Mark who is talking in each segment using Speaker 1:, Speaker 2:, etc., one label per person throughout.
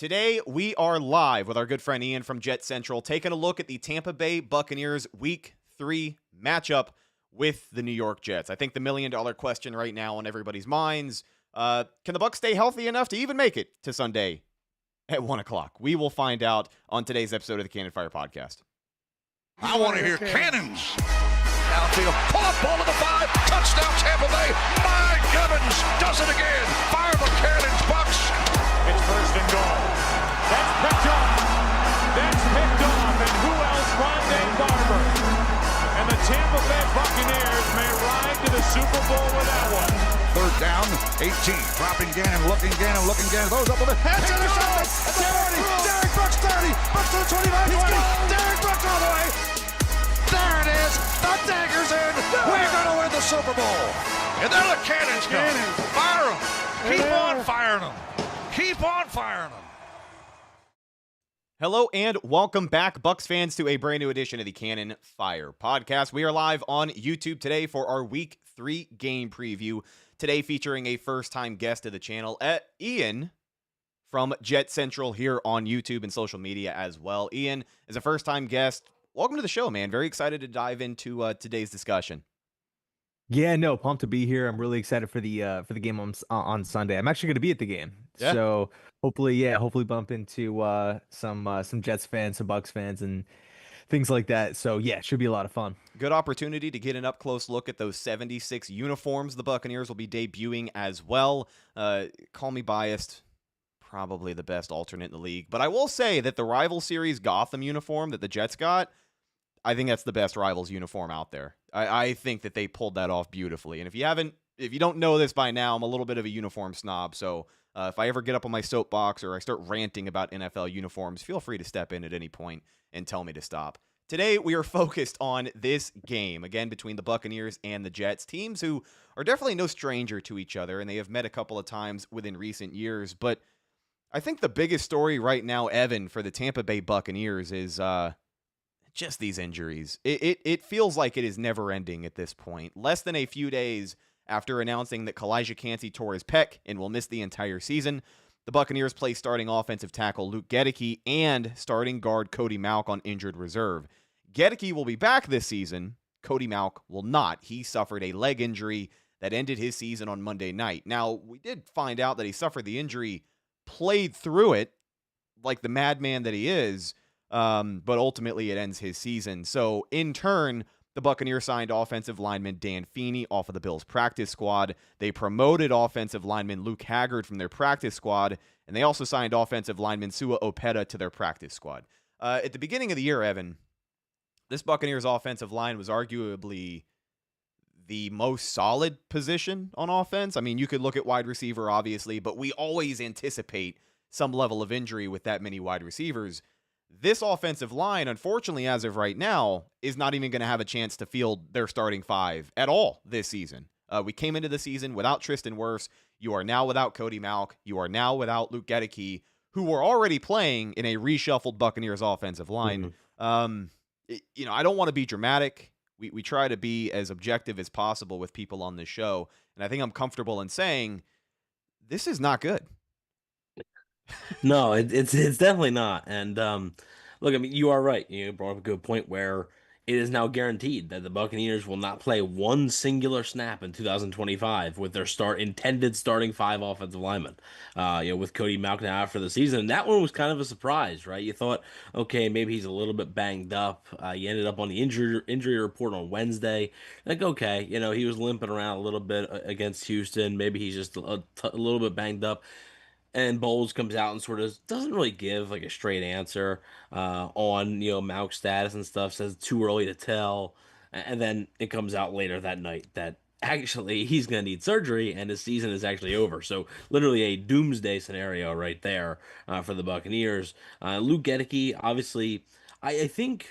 Speaker 1: Today, we are live with our good friend Ian from Jet Central, taking a look at the Tampa Bay Buccaneers Week 3 matchup with the New York Jets. I think the million-dollar question right now on everybody's minds, can the Bucs stay healthy enough to even make it to Sunday at 1 o'clock? We will find out on today's episode of the Cannon Fire Podcast.
Speaker 2: I want to hear cannons. Downfield, pull up, ball to the 5, touchdown Tampa Bay. Mike Evans does it again. Fire the cannons, Bucs.
Speaker 3: It's first and goal. That's picked off. And who else? Rondé Barber. And the Tampa Bay Buccaneers may ride to the Super Bowl with that one.
Speaker 2: Third down, 18. Dropping Gannon, looking Gannon. Throws up with a head to the side. 40. Derek Brooks 30. Brooks to the 25. 20. Derek Brooks all the way. There it is. The dagger's in. We're going to win the Super Bowl. And then the cannons come. Fire them. Keep on firing them. Keep on firing them.
Speaker 1: Hello and welcome back, Bucs fans, to a brand new edition of the Cannon Fire Podcast. We are live on YouTube today for our Week 3 game preview. Today featuring a first-time guest of the channel, Ian from Jet Central here on YouTube and social media as well. Ian, as a first-time guest, welcome to the show, man. Very excited to dive into today's discussion.
Speaker 4: Yeah, no, pumped to be here. I'm really excited for the game on Sunday. I'm actually going to be at the game, so hopefully bump into some Jets fans, some Bucs fans, and things like that. So yeah, it should be a lot of fun.
Speaker 1: Good opportunity to get an up close look at those 76 uniforms the Buccaneers will be debuting as well. Call me biased, probably the best alternate in the league, but I will say that the rival series Gotham uniform that the Jets got, I think that's the best Rivals uniform out there. I think that they pulled that off beautifully. And if you don't know this by now, I'm a little bit of a uniform snob. So if I ever get up on my soapbox or I start ranting about NFL uniforms, feel free to step in at any point and tell me to stop. Today, we are focused on this game, again, between the Buccaneers and the Jets, teams who are definitely no stranger to each other, and they have met a couple of times within recent years. But I think the biggest story right now, Evan, for the Tampa Bay Buccaneers is just these injuries. It feels like it is never ending at this point. Less than a few days after announcing that Kalijah Kancey tore his pec and will miss the entire season, the Buccaneers play starting offensive tackle Luke Goedeke and starting guard Cody Mauch on injured reserve. Goedeke will be back this season. Cody Mauch will not. He suffered a leg injury that ended his season on Monday night. Now, we did find out that he suffered the injury, played through it like the madman that he is, but ultimately it ends his season. So in turn, the Buccaneers signed offensive lineman Dan Feeney off of the Bills practice squad. They promoted offensive lineman Luke Haggard from their practice squad, and they also signed offensive lineman Sua Opeta to their practice squad. At the beginning of the year, Evan, this Buccaneers offensive line was arguably the most solid position on offense. I mean, you could look at wide receiver, obviously, but we always anticipate some level of injury with that many wide receivers. This offensive line, unfortunately, as of right now, is not even going to have a chance to field their starting five at all this season. We came into the season without Tristan Wirfs. You are now without Cody Mauch. You are now without Luke Goedeke, who were already playing in a reshuffled Buccaneers offensive line. I don't want to be dramatic. We try to be as objective as possible with people on this show, and I think I'm comfortable in saying this is not good.
Speaker 5: No, it's definitely not. And look, I mean, you are right. You brought up a good point where it is now guaranteed that the Buccaneers will not play one singular snap in 2025 with their intended starting 5 offensive linemen. With Cody Mauch now after the season, and that one was kind of a surprise, right? You thought, okay, maybe he's a little bit banged up. You ended up on the injury report on Wednesday. Like, okay, he was limping around a little bit against Houston. Maybe he's just a little bit banged up. And Bowles comes out and sort of doesn't really give like a straight answer on Mauch's status and stuff. Says it's too early to tell, and then it comes out later that night that actually he's going to need surgery and his season is actually over. So literally a doomsday scenario right there for the Buccaneers. Luke Goedeke, obviously, I think.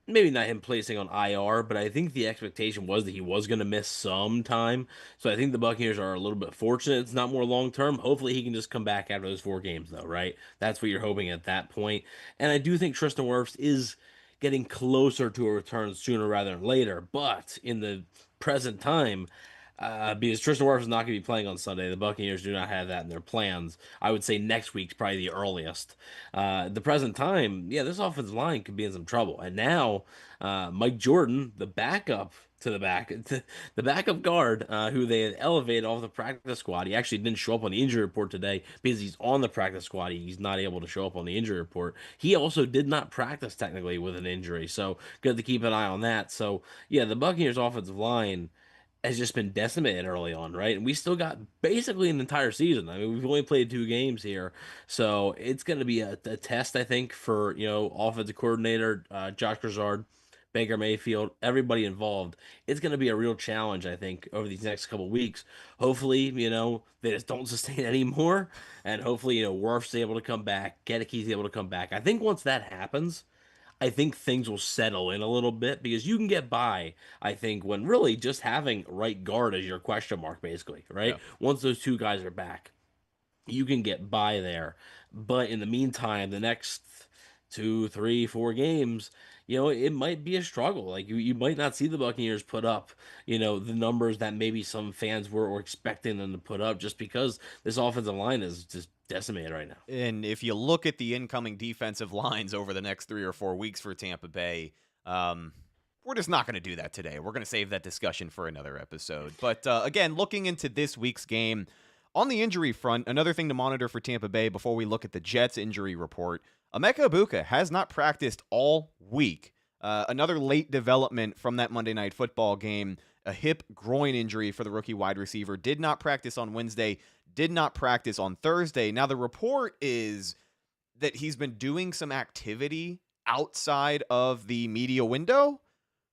Speaker 5: Maybe not him placing on IR, but I think the expectation was that he was going to miss some time. So I think the Buccaneers are a little bit fortunate. It's not more long-term. Hopefully he can just come back after those 4 games, though, right? That's what you're hoping at that point. And I do think Tristan Wirfs is getting closer to a return sooner rather than later. But in the present time, Because Tristan Wirfs is not going to be playing on Sunday. The Buccaneers do not have that in their plans. I would say next week's probably the earliest. At the present time, yeah, this offensive line could be in some trouble. And now, Mike Jordan, the backup to the backup guard, who they had elevated off the practice squad. He actually didn't show up on the injury report today because he's on the practice squad. He's not able to show up on the injury report. He also did not practice technically with an injury, so good to keep an eye on that. So yeah, the Buccaneers offensive line has just been decimated early on, right? And we still got basically an entire season. I mean, we've only played 2 games here, so it's going to be a test, I think, for offensive coordinator Josh Grisard, Baker Mayfield, everybody involved. It's going to be a real challenge, I think, over these next couple of weeks. Hopefully, they just don't sustain anymore, and hopefully, Wirf's able to come back, Gedeke's able to come back. I think once that happens, I think things will settle in a little bit because you can get by, I think, when really just having right guard as your question mark, basically, right?
Speaker 1: Yeah.
Speaker 5: Once those two guys are back, you can get by there. But in the meantime, the next 2, 3, 4 games, it might be a struggle. Like you might not see the Buccaneers put up, the numbers that maybe some fans were expecting them to put up just because this offensive line is just decimated right now.
Speaker 1: And if you look at the incoming defensive lines over the next 3 or 4 weeks for Tampa Bay, we're just not going to do that today. We're going to save that discussion for another episode. But again, looking into this week's game, on the injury front, another thing to monitor for Tampa Bay before we look at the Jets injury report, Emeka Egbuka has not practiced all week. Another late development from that Monday Night Football game, a hip groin injury for the rookie wide receiver. Did not practice on Wednesday, did not practice on Thursday. Now, the report is that he's been doing some activity outside of the media window.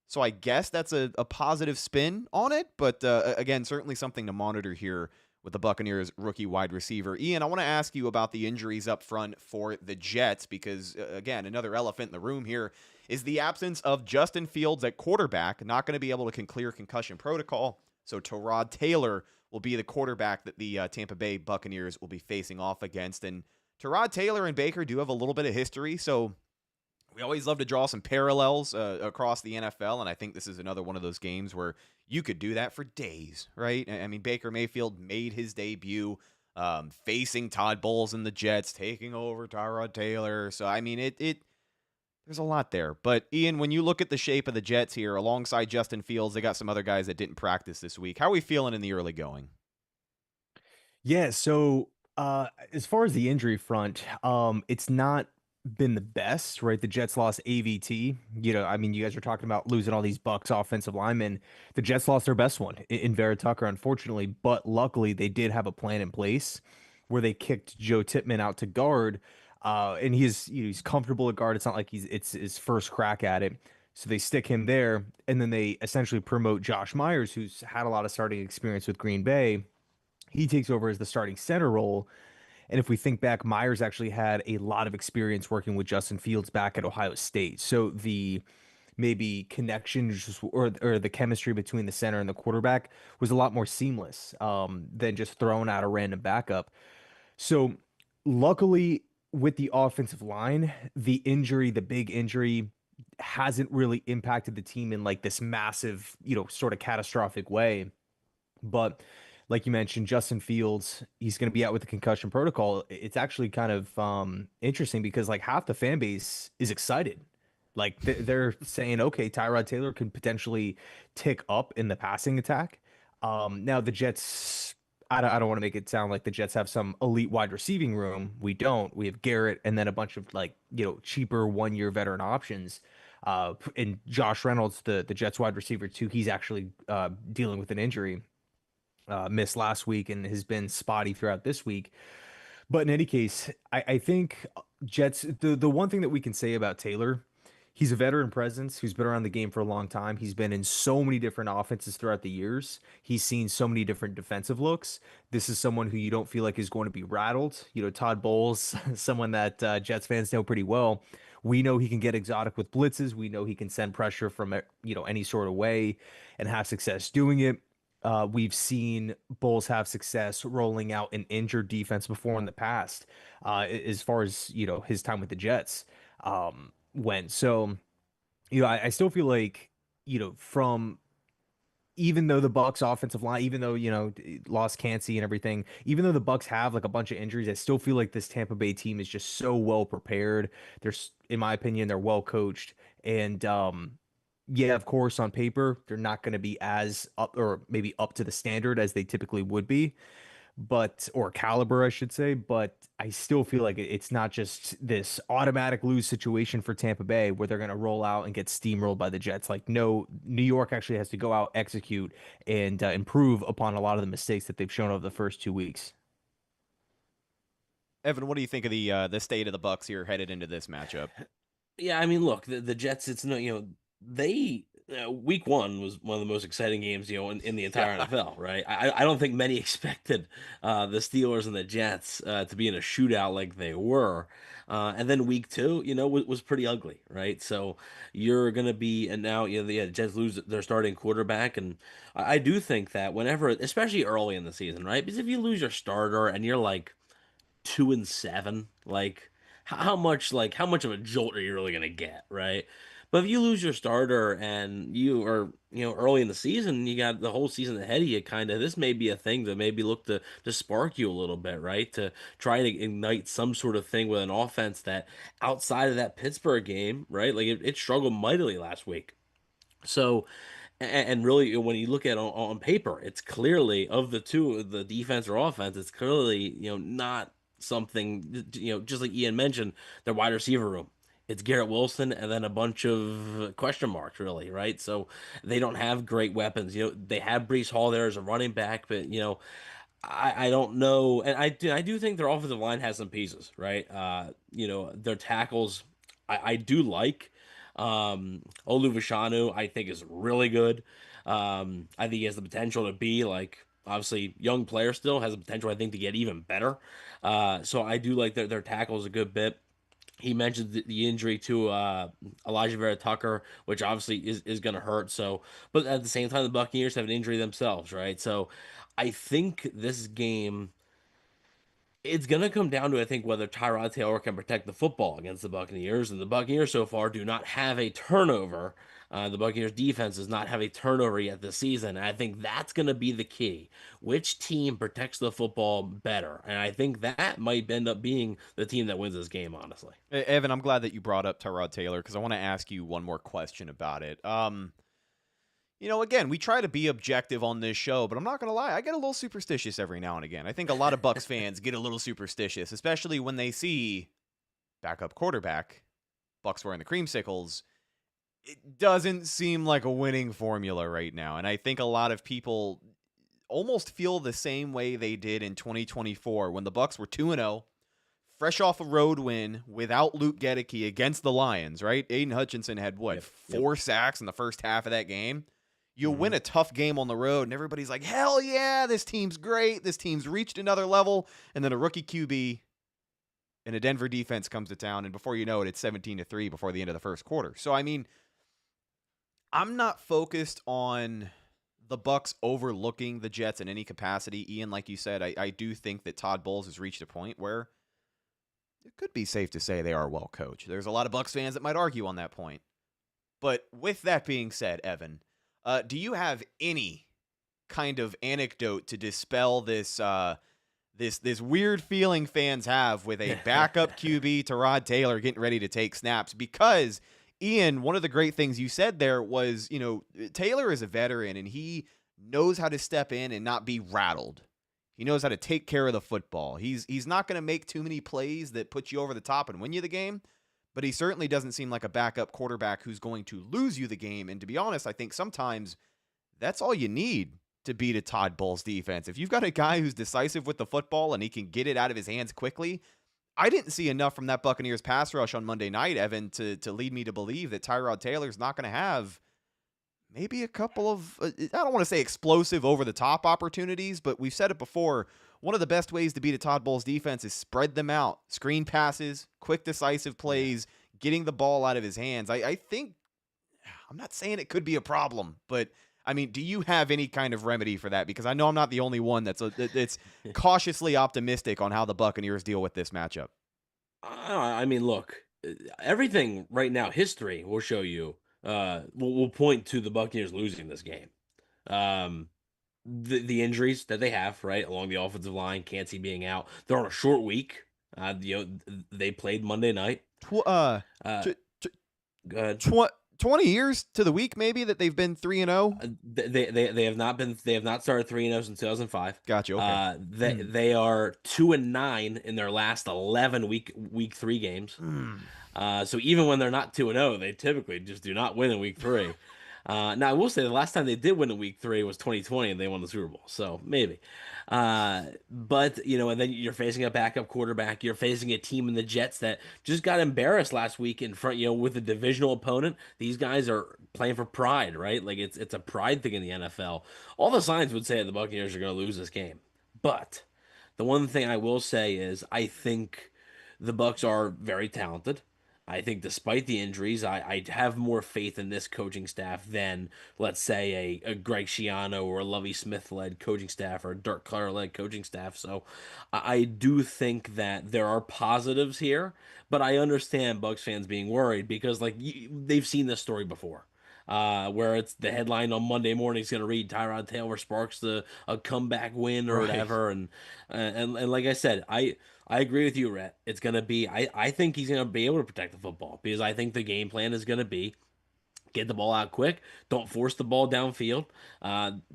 Speaker 1: So I guess that's a positive spin on it. But again, certainly something to monitor here with the Buccaneers rookie wide receiver. Ian, I want to ask you about the injuries up front for the Jets because, again, another elephant in the room here is the absence of Justin Fields at quarterback, not going to be able to clear concussion protocol. So Tyrod Taylor will be the quarterback that the Tampa Bay Buccaneers will be facing off against. And Tyrod Taylor and Baker do have a little bit of history, so we always love to draw some parallels across the NFL, and I think this is another one of those games where you could do that for days, right? I mean, Baker Mayfield made his debut facing Todd Bowles and the Jets, taking over Tyrod Taylor. So, I mean, there's a lot there. But, Ian, when you look at the shape of the Jets here, alongside Justin Fields, they got some other guys that didn't practice this week. How are we feeling in the early going?
Speaker 4: Yeah, so as far as the injury front, it's not been the best, right? The Jets lost AVT. I mean, you guys are talking about losing all these Bucs offensive linemen. The Jets lost their best one in Vera Tucker, unfortunately, but luckily they did have a plan in place where they kicked Joe Tippmann out to guard, and he's comfortable at guard. It's not like it's his first crack at it. So they stick him there, and then they essentially promote Josh Myers, who's had a lot of starting experience with Green Bay. He takes over as the starting center role. And if we think back, Myers actually had a lot of experience working with Justin Fields back at Ohio State. So the maybe connection or the chemistry between the center and the quarterback was a lot more seamless than just throwing out a random backup. So luckily with the offensive line, the big injury hasn't really impacted the team in like this massive, sort of catastrophic way. But like you mentioned, Justin Fields, he's going to be out with the concussion protocol. It's actually kind of interesting because like half the fan base is excited. Like they're saying, okay, Tyrod Taylor could potentially tick up in the passing attack. Now the Jets, I don't want to make it sound like the Jets have some elite wide receiving room. We don't. We have Garrett and then a bunch of like, cheaper 1-year veteran options. And Josh Reynolds, the Jets wide receiver too, he's actually dealing with an injury. Missed last week and has been spotty throughout this week. But in any case, I think Jets, the one thing that we can say about Taylor, he's a veteran presence who's been around the game for a long time. He's been in so many different offenses throughout the years. He's seen so many different defensive looks. This is someone who you don't feel like is going to be rattled. Todd Bowles, someone that Jets fans know pretty well. We know he can get exotic with blitzes. We know he can send pressure from, any sort of way and have success doing it. We've seen Bulls have success rolling out an injured defense before in the past, as far as, his time with the Jets went. So, I still feel like, from even though the Bucs offensive line, even though, lost Cansey and everything, even though the Bucs have like a bunch of injuries, I still feel like this Tampa Bay team is just so well prepared. In my opinion, they're well coached. And yeah, of course, on paper, they're not going to be as up or maybe up to the standard as they typically would be, or caliber, I should say. But I still feel like it's not just this automatic lose situation for Tampa Bay where they're going to roll out and get steamrolled by the Jets. Like, no, New York actually has to go out, execute, and improve upon a lot of the mistakes that they've shown over the first 2 weeks.
Speaker 1: Evan, what do you think of the state of the Bucs here headed into this matchup?
Speaker 5: Yeah, I mean, look, the Jets. It's no, they week one was one of the most exciting games, in the entire NFL, right? I don't think many expected the Steelers and the Jets to be in a shootout like they were. And then week two, was pretty ugly, right? So you're gonna be, and now the Jets lose their starting quarterback, and I do think that whenever, especially early in the season, right? Because if you lose your starter and you're like 2-7, like how much of a jolt are you really gonna get, right? But if you lose your starter and you are, early in the season, you got the whole season ahead of you, kind of, this may be a thing to maybe look to spark you a little bit, right? To try to ignite some sort of thing with an offense that outside of that Pittsburgh game, right? Like it struggled mightily last week. So, and really, when you look at on paper, it's clearly of the two, the defense or offense, it's clearly, not something, just like Ian mentioned, their wide receiver room. It's Garrett Wilson and then a bunch of question marks, really, right? So they don't have great weapons. They have Brees Hall there as a running back, but I don't know, and I do think their offensive line has some pieces, right? Their tackles I do like. Oluvashanu, I think, is really good. I think he has the potential to be like, obviously, young player still has the potential, I think, to get even better. So I do like their tackles a good bit. He mentioned the injury to Elijah Vera Tucker, which obviously is going to hurt. So, but at the same time, the Buccaneers have an injury themselves, right? So, I think this game, it's going to come down to, I think, whether Tyrod Taylor can protect the football against the Buccaneers. And the Buccaneers so far do not have a turnover. The Buccaneers defense does not have a turnover yet this season. And I think that's going to be the key. Which team protects the football better? And I think that might end up being the team that wins this game, honestly.
Speaker 1: Evan, I'm glad that you brought up Tyrod Taylor because I want to ask you one more question about it. Again, we try to be objective on this show, but I'm not going to lie. I get a little superstitious every now and again. I think a lot of Bucs fans get a little superstitious, especially when they see backup quarterback, Bucs wearing the creamsicles. It doesn't seem like a winning formula right now. And I think a lot of people almost feel the same way they did in 2024 when the Bucs were 2-0, fresh off a road win without Luke Gedeke against the Lions, right? Aiden Hutchinson had, four sacks in the first half of that game? You win a tough game on the road, and everybody's like, hell yeah, this team's great. This team's reached another level. And then a rookie QB and a Denver defense comes to town, and before you know it, it's 17-3 before the end of the first quarter. So, I mean, I'm not focused on the Bucs overlooking the Jets in any capacity. Ian, like you said, I do think that Todd Bowles has reached a point where it could be safe to say they are well coached. There's a lot of Bucs fans that might argue on that point. But with that being said, Evan, do you have any kind of anecdote to dispel this this weird feeling fans have with a backup QB, Tyrod Taylor, getting ready to take snaps? Because, Ian, one of the great things you said there was, Taylor is a veteran and he knows how to step in and not be rattled. He knows how to take care of the football. He's not going to make too many plays that put you over the top and win you the game. But he certainly doesn't seem like a backup quarterback who's going to lose you the game. And to be honest, I think sometimes that's all you need to beat a Todd Bowles defense. If you've got a guy who's decisive with the football and he can get it out of his hands quickly, I didn't see enough from that Buccaneers pass rush on Monday night, Evan, to lead me to believe that Tyrod Taylor's not going to have maybe a couple of, I don't want to say explosive over-the-top opportunities, but we've said it before. One of the best ways to beat a Todd Bowles defense is spread them out. Screen passes, quick decisive plays, getting the ball out of his hands. I think, I'm not saying it could be a problem, but I mean, do you have any kind of remedy for that? Because I know I'm not the only one that's cautiously optimistic on how the Buccaneers deal with this matchup.
Speaker 5: I mean, look, everything right now, history will show you, will point to the Buccaneers losing this game. The injuries that they have, right, along the offensive line, Cansey being out. They're on a short week. They played Monday night.
Speaker 1: Tw-
Speaker 5: Uh,
Speaker 1: t- t-
Speaker 5: Go ahead.
Speaker 1: 20 years to the week, maybe, that they've been 3-0.
Speaker 5: They have not started 3-0 since 2005.
Speaker 1: Gotcha. Okay.
Speaker 5: They are 2-9 in their last 11 week 3 games. So even when they're not 2-0, they typically just do not win in week 3. Now I will say the last time they did win in week 3 was 2020 and they won the Super Bowl. So maybe. But and then you're facing a backup quarterback. You're facing a team in the Jets that just got embarrassed last week in front, with a divisional opponent. These guys are playing for pride, right? Like it's a pride thing in the NFL. All the signs would say the Buccaneers are going to lose this game. But the one thing I will say is I think the Bucs are very talented. I think despite the injuries, I have more faith in this coaching staff than, let's say, a Greg Schiano or a Lovie Smith-led coaching staff or a Dirk Carr-led coaching staff. So I do think that there are positives here, but I understand Bucs fans being worried because they've seen this story before. Where it's the headline on Monday morning is going to read Tyrod Taylor sparks a comeback win or whatever, and like I said, I agree with you, Rhett. It's going to be I think he's going to be able to protect the football because I think the game plan is going to be get the ball out quick. Don't force the ball downfield.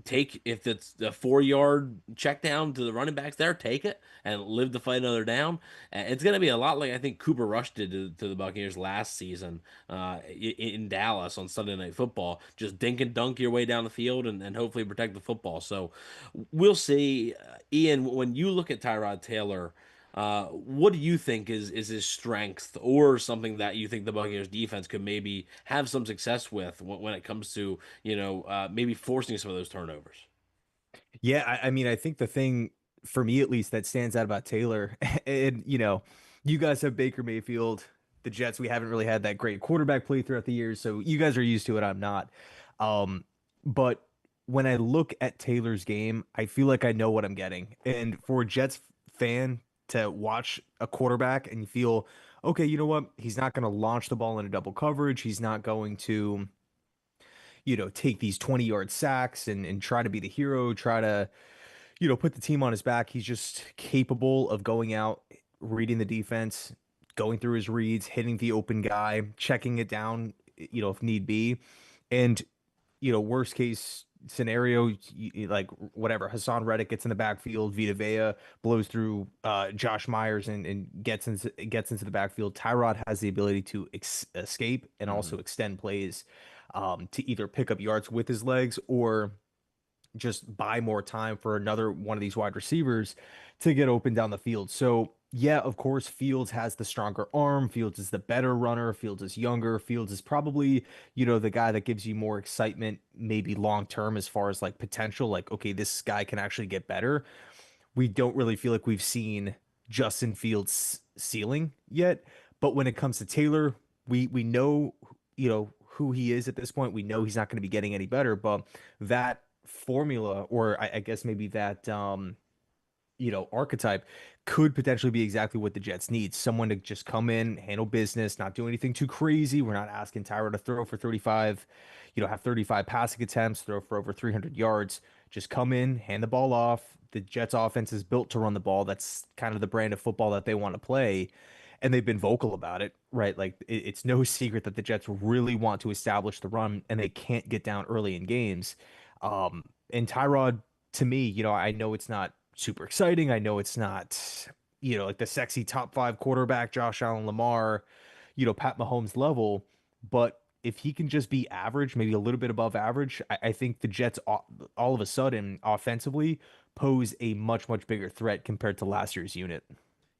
Speaker 5: Take if it's a 4-yard check down to the running backs there, take it and live to fight another down. It's going to be a lot like I think Cooper Rush did to the Buccaneers last season in Dallas on Sunday Night Football. Just dink and dunk your way down the field and hopefully protect the football. So we'll see. Ian, when you look at Tyrod Taylor, what do you think is his strength or something that you think the Buccaneers defense could maybe have some success with when it comes to, maybe forcing some of those turnovers?
Speaker 4: Yeah, I mean, I think the thing for me at least that stands out about Taylor, and you guys have Baker Mayfield, the Jets. We haven't really had that great quarterback play throughout the years, so you guys are used to it. I'm not. But when I look at Taylor's game, I feel like I know what I'm getting. And for a Jets fan to watch a quarterback and you feel, okay, you know what? He's not going to launch the ball into double coverage. He's not going to, take these 20-yard sacks and try to be the hero, try to, put the team on his back. He's just capable of going out, reading the defense, going through his reads, hitting the open guy, checking it down, if need be. And, worst case scenario, like whatever, Hassan Reddick gets in the backfield, Vita Vea blows through Josh Myers and gets into the backfield. Tyrod has the ability to escape and also extend plays to either pick up yards with his legs or just buy more time for another one of these wide receivers to get open down the field. So yeah, of course, Fields has the stronger arm. Fields is the better runner. Fields is younger. Fields is probably, the guy that gives you more excitement, maybe long term as far as like potential. Like, okay, this guy can actually get better. We don't really feel like we've seen Justin Fields' ceiling yet. But when it comes to Taylor, we know, who he is at this point. We know he's not going to be getting any better. But that formula, or I guess maybe that archetype could potentially be exactly what the Jets need. Someone to just come in, handle business, not do anything too crazy. We're not asking Tyrod to throw for 35, have 35 passing attempts, throw for over 300 yards. Just come in, hand the ball off. The Jets offense is built to run the ball. That's kind of the brand of football that they want to play. And they've been vocal about it, right? Like it's no secret that the Jets really want to establish the run and they can't get down early in games. And Tyrod, to me, I know it's not super exciting. I know it's not, like the sexy top 5 quarterback, Josh Allen, Lamar, Pat Mahomes level. But if he can just be average, maybe a little bit above average, I think the Jets all of a sudden offensively pose a much, much bigger threat compared to last year's unit.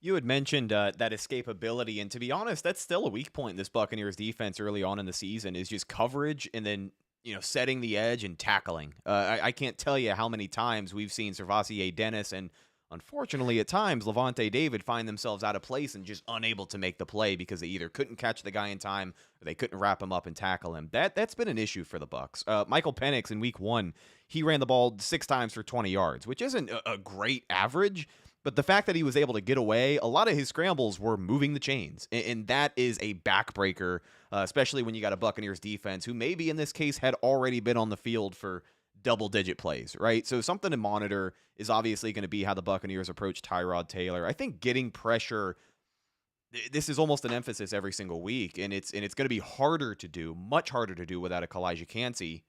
Speaker 1: You had mentioned that escapability, and to be honest, that's still a weak point in this Buccaneers defense early on in the season is just coverage and then setting the edge and tackling. I can't tell you how many times we've seen Servassier Dennis and, unfortunately, at times, Levante David find themselves out of place and just unable to make the play because they either couldn't catch the guy in time or they couldn't wrap him up and tackle him. That's been an issue for the Bucs. Michael Penix in week 1, he ran the ball 6 times for 20 yards, which isn't a great average. But the fact that he was able to get away, a lot of his scrambles were moving the chains. And that is a backbreaker, especially when you got a Buccaneers defense who maybe in this case had already been on the field for double-digit plays, right? So something to monitor is obviously going to be how the Buccaneers approach Tyrod Taylor. I think getting pressure, this is almost an emphasis every single week, and it's going to be harder to do, much harder to do without a Kalijah Kancey,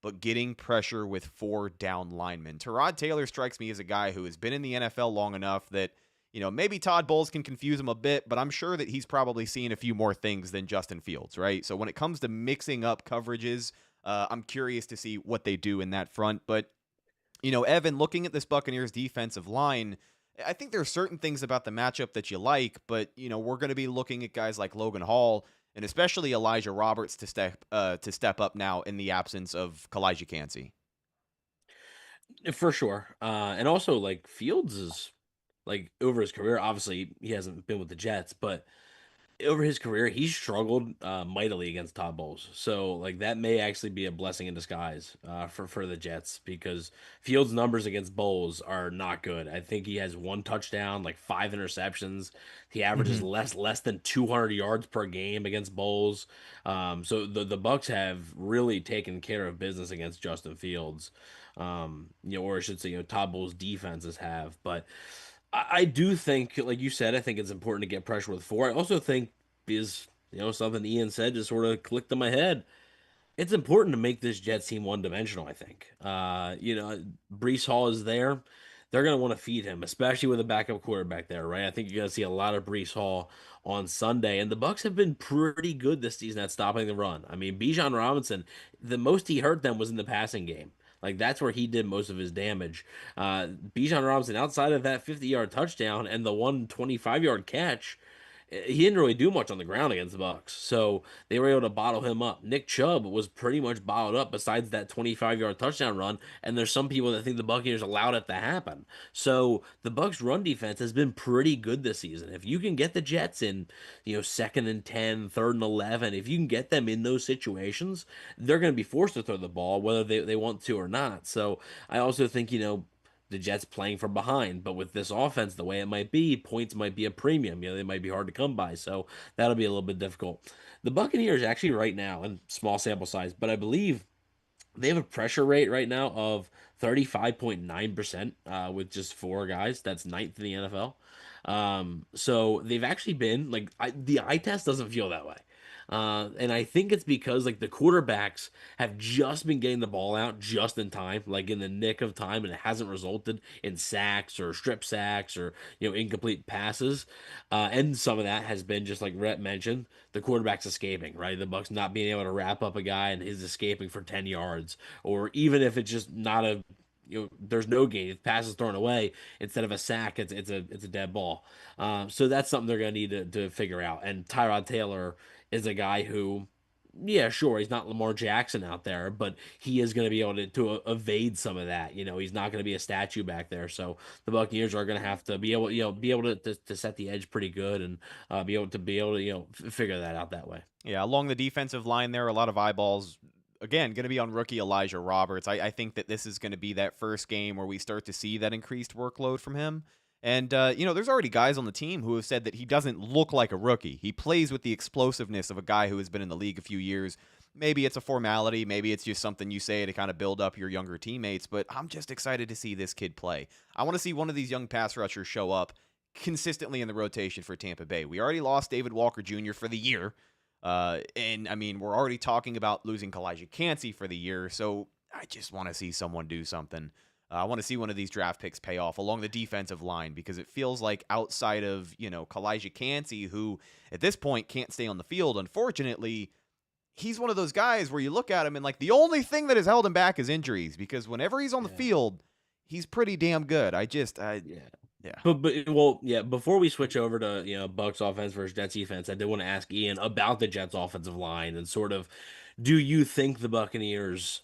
Speaker 1: but getting pressure with 4 down linemen. Tyrod Taylor strikes me as a guy who has been in the NFL long enough that, maybe Todd Bowles can confuse him a bit, but I'm sure that he's probably seen a few more things than Justin Fields, right? So when it comes to mixing up coverages, I'm curious to see what they do in that front. But, Evan, looking at this Buccaneers defensive line, I think there are certain things about the matchup that you like, but, we're going to be looking at guys like Logan Hall and especially Elijah Roberts to step up now in the absence of Kalijah Kancey.
Speaker 5: For sure. And also, like, Fields is, like, over his career, obviously he hasn't been with the Jets, but over his career, he's struggled mightily against Todd Bowles. So, like, that may actually be a blessing in disguise for the Jets, because Fields' numbers against Bowles are not good. I think he has 1 touchdown, like 5 interceptions. He averages less than 200 yards per game against Bowles. So the Bucs have really taken care of business against Justin Fields. Or I should say, Todd Bowles' defenses have. But I do think, like you said, I think it's important to get pressure with 4. I also think, because, something Ian said just sort of clicked in my head, it's important to make this Jets team one-dimensional, I think. Breece Hall is there. They're going to want to feed him, especially with a backup quarterback there, right? I think you're going to see a lot of Breece Hall on Sunday. And the Bucs have been pretty good this season at stopping the run. I mean, Bijan Robinson, the most he hurt them was in the passing game. Like, that's where he did most of his damage. Bijan Robinson, outside of that 50-yard touchdown and the 125-yard catch, he didn't really do much on the ground against the Bucs, so they were able to bottle him up. Nick Chubb was pretty much bottled up besides that 25-yard touchdown run, and there's some people that think the Buccaneers allowed it to happen. So the Bucs' run defense has been pretty good this season. If you can get the Jets in, 2nd and 10, 3rd and 11, if you can get them in those situations, they're going to be forced to throw the ball, whether they want to or not. So I also think, the Jets playing from behind, but with this offense, the way it might be, points might be a premium. They might be hard to come by, so that'll be a little bit difficult. The Buccaneers actually right now, and small sample size, but I believe they have a pressure rate right now of 35.9% with just 4 guys. That's 9th in the NFL. So they've actually been, like, the eye test doesn't feel that way. And I think it's because, like, the quarterbacks have just been getting the ball out just in time, like in the nick of time, and it hasn't resulted in sacks or strip sacks or, incomplete passes. And some of that has been, just like Rhett mentioned, the quarterback's escaping, right? The Bucs not being able to wrap up a guy and his escaping for 10 yards, or even if it's just not a, there's no gain. If pass is thrown away, instead of a sack, it's a dead ball. So that's something they're gonna need to figure out. And Tyrod Taylor is a guy who, yeah, sure, he's not Lamar Jackson out there, but he is going to be able to evade some of that. He's not going to be a statue back there. So the Buccaneers are going to have to be able, to set the edge pretty good and be able to, figure that out that way.
Speaker 1: Yeah, along the defensive line there, a lot of eyeballs, again, going to be on rookie Elijah Roberts. I think that this is going to be that first game where we start to see that increased workload from him. And, there's already guys on the team who have said that he doesn't look like a rookie. He plays with the explosiveness of a guy who has been in the league a few years. Maybe it's a formality. Maybe it's just something you say to kind of build up your younger teammates. But I'm just excited to see this kid play. I want to see one of these young pass rushers show up consistently in the rotation for Tampa Bay. We already lost David Walker Jr. for the year. And, I mean, we're already talking about losing Kalijah Kancey for the year. So I just want to see someone do something. I want to see one of these draft picks pay off along the defensive line, because it feels like outside of, Kalijah Kancey, who at this point can't stay on the field, unfortunately, he's one of those guys where you look at him and, like, the only thing that has held him back is injuries, because whenever he's on the field, he's pretty damn good. Yeah.
Speaker 5: But before we switch over to, Bucs offense versus Jets defense, I did want to ask Ian about the Jets offensive line and sort of, do you think the Buccaneers,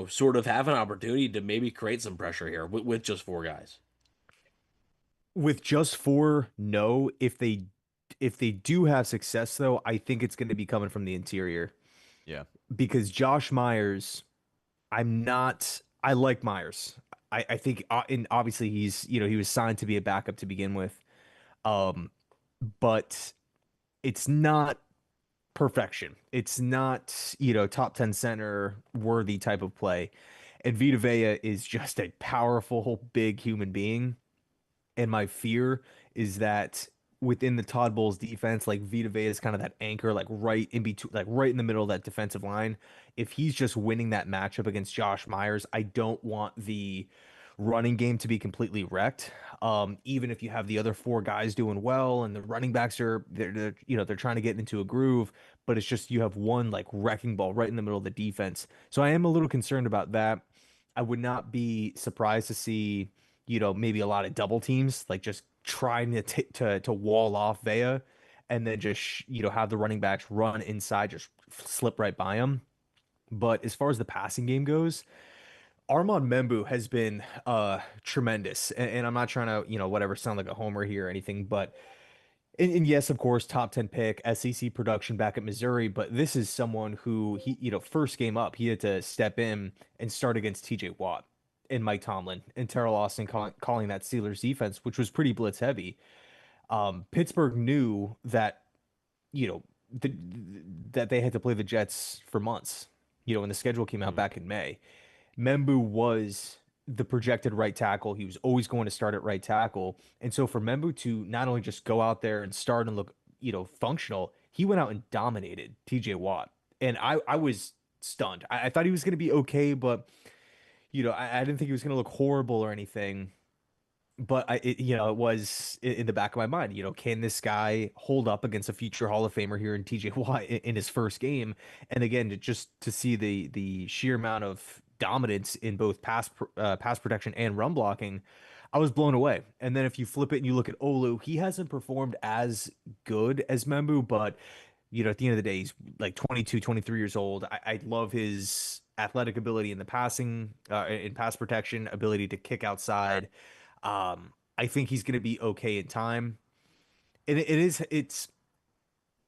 Speaker 5: sort of have an opportunity to maybe create some pressure here with just 4 guys?
Speaker 4: With just 4, no. If they do have success, though, I think it's going to be coming from the interior.
Speaker 1: Yeah.
Speaker 4: Because Josh Myers, I like Myers. I think, and obviously he's, he was signed to be a backup to begin with. But it's not perfection. It's not, top 10 center worthy type of play. And Vita Vea is just a powerful, big human being. And my fear is that within the Todd Bowles defense, like Vita Vea is kind of that anchor, like right in between, like right in the middle of that defensive line. If he's just winning that matchup against Josh Myers, I don't want the running game to be completely wrecked. Even if you have the other four guys doing well and the running backs are they're trying to get into a groove, but it's just you have one like wrecking ball right in the middle of the defense. So I am a little concerned about that. I would not be surprised to see, maybe a lot of double teams, like just trying to wall off Vea and then just, have the running backs run inside, just slip right by him. But as far as the passing game goes, Armand Membu has been tremendous. And I'm not trying to, whatever, sound like a homer here or anything, but and yes, of course, top 10 pick, SEC production back at Missouri, but this is someone who first game up, he had to step in and start against TJ Watt and Mike Tomlin and Terrell Austin calling that Steelers defense, which was pretty blitz heavy. Pittsburgh knew that, you know, that they had to play the Jets for months, when the schedule came out back in May. Membu was the projected right tackle. He was always going to start at right tackle. And so for Membu to not only just go out there and start and look, functional, he went out and dominated TJ Watt. And I was stunned. I thought he was going to be okay, but, I didn't think he was going to look horrible or anything. But it was in the back of my mind, can this guy hold up against a future Hall of Famer here in TJ Watt in his first game? And again, just to see the sheer amount of dominance in both pass protection and run blocking, I was blown away. And then if you flip it and you look at Olu, he hasn't performed as good as Membu, but at the end of the day, he's like 22, 23 years old. I love his athletic ability in the passing, in pass protection, ability to kick outside. I think he's going to be okay in time. And it's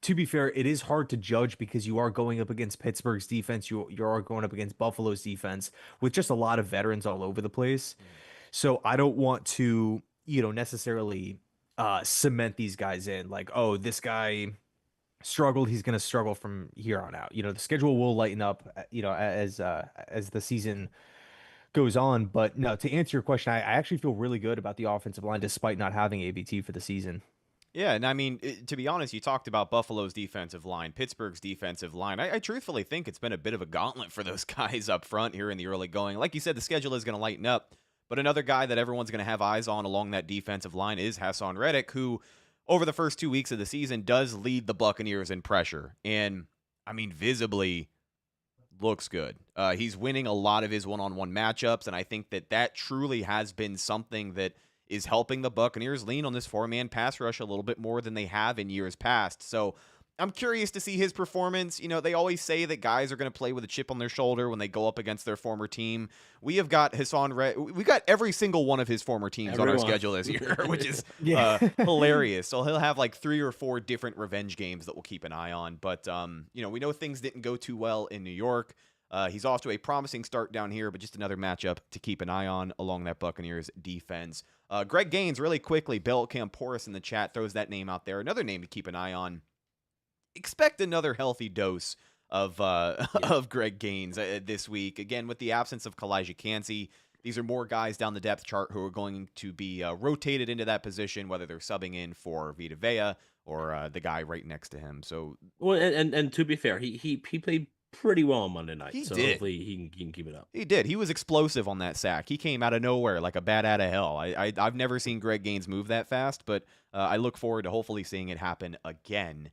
Speaker 4: to be fair, it is hard to judge because you are going up against Pittsburgh's defense. You are going up against Buffalo's defense with just a lot of veterans all over the place. So I don't want to, necessarily cement these guys in like, oh, this guy struggled, he's going to struggle from here on out. The schedule will lighten up, as the season goes on. But no, to answer your question, I actually feel really good about the offensive line despite not having ABT for the season.
Speaker 1: Yeah, and I mean, to be honest, you talked about Buffalo's defensive line, Pittsburgh's defensive line. I truthfully think it's been a bit of a gauntlet for those guys up front here in the early going. Like you said, the schedule is going to lighten up, but another guy that everyone's going to have eyes on along that defensive line is Hassan Reddick, who over the first 2 weeks of the season does lead the Buccaneers in pressure. And, I mean, visibly looks good. He's winning a lot of his one-on-one matchups, and I think that truly has been something that is helping the Buccaneers lean on this four-man pass rush a little bit more than they have in years past. So I'm curious to see his performance. They always say that guys are going to play with a chip on their shoulder when they go up against their former team. We have got we got every single one of his former teams on our schedule this year, which is hilarious. So he'll have like 3 or 4 different revenge games that we'll keep an eye on. But, we know things didn't go too well in New York. He's off to a promising start down here, but just another matchup to keep an eye on along that Buccaneers defense. Greg Gaines, really quickly, Bill Camporis in the chat throws that name out there. Another name to keep an eye on. Expect another healthy dose of Greg Gaines this week. Again, with the absence of Kalijah Cansey, these are more guys down the depth chart who are going to be rotated into that position, whether they're subbing in for Vita Vea or the guy right next to him. So,
Speaker 5: well, and to be fair, he played pretty well on Monday night.
Speaker 1: He
Speaker 5: so
Speaker 1: did.
Speaker 5: Hopefully he can keep it up.
Speaker 1: He did. He was explosive on that sack. He came out of nowhere like a bat out of hell. I've never seen Greg Gaines move that fast, but I look forward to hopefully seeing it happen again.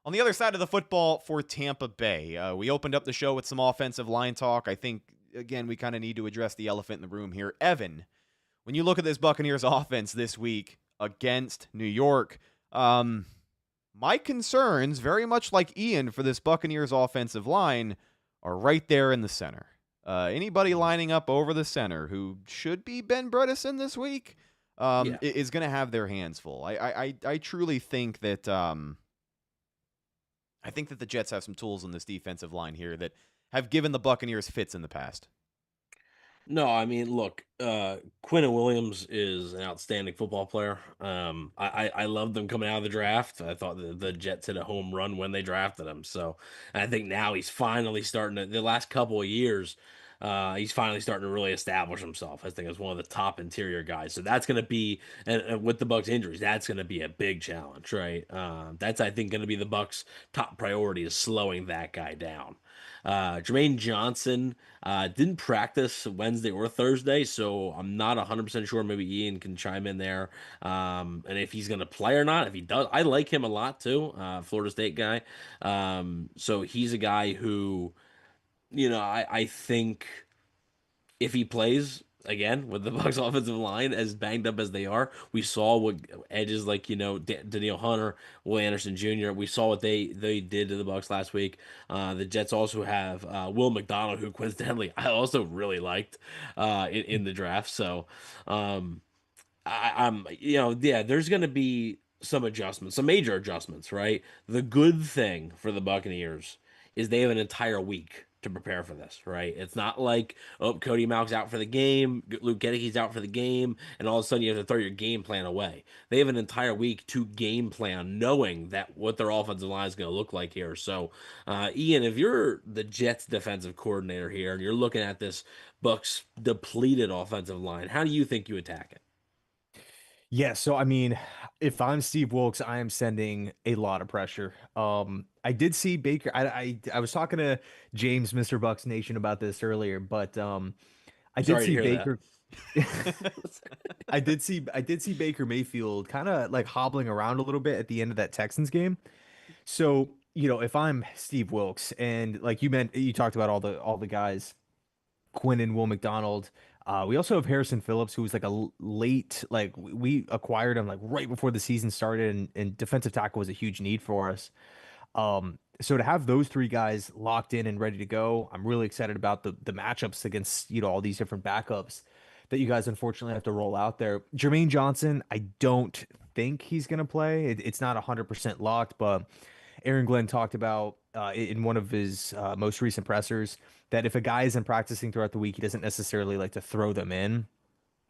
Speaker 1: On the other side of the football for Tampa Bay, we opened up the show with some offensive line talk. I think, again, we kind of need to address the elephant in the room here. Evan, when you look at this Buccaneers offense this week against New York, my concerns, very much like Ian for this Buccaneers offensive line, are right there in the center. Anybody lining up over the center who should be Ben Bredesen this week is going to have their hands full. I truly think that the Jets have some tools in this defensive line here that have given the Buccaneers fits in the past.
Speaker 5: No, I mean, look, Quinnen Williams is an outstanding football player. I love them coming out of the draft. I thought the Jets hit a home run when they drafted him. So I think now he's finally starting to, the last couple of years, He's finally starting to really establish himself, I think, as one of the top interior guys. So that's going to be, and with the Bucs injuries, that's going to be a big challenge, right? That's, I think, going to be the Bucs' top priority, is slowing that guy down. Jermaine Johnson didn't practice Wednesday or Thursday, so I'm not 100% sure. Maybe Ian can chime in there. And if he's going to play or not. If he does, I like him a lot too. Florida State guy. So he's a guy who, I think if he plays again with the Bucs offensive line as banged up as they are, we saw what edges like Danielle Hunter, Will Anderson Jr. We saw what they did to the Bucs last week. The Jets also have Will McDonald, who coincidentally I also really liked in the draft. So I'm yeah, there's gonna be some adjustments, some major adjustments, right? The good thing for the Buccaneers is they have an entire week to prepare for this, right? It's not like, oh, Cody Mauk's out for the game, Luke Gedicke's out for the game, and all of a sudden you have to throw your game plan away. They have an entire week to game plan, knowing that what their offensive line is going to look like here. So, Ian, if you're the Jets defensive coordinator here and you're looking at this Bucks depleted offensive line, how do you think you attack it?
Speaker 4: Yeah, so I mean, if I'm Steve Wilkes, I am sending a lot of pressure. I did see Baker. I was talking to James, Mr. Bucks Nation, about this earlier, but I did
Speaker 5: Sorry to
Speaker 4: see
Speaker 5: hear that.
Speaker 4: Baker. I did see Baker Mayfield kind of like hobbling around a little bit at the end of that Texans game. So, if I'm Steve Wilkes, and like you talked about all the guys, Quinn and Will McDonald. We also have Harrison Phillips, who was like late, like we acquired him like right before the season started, and defensive tackle was a huge need for us. So to have those three guys locked in and ready to go, I'm really excited about the matchups against, all these different backups that you guys unfortunately have to roll out there. Jermaine Johnson, I don't think he's going to play. It's not 100% locked, but Aaron Glenn talked about in one of his most recent pressers that if a guy isn't practicing throughout the week, he doesn't necessarily like to throw them in.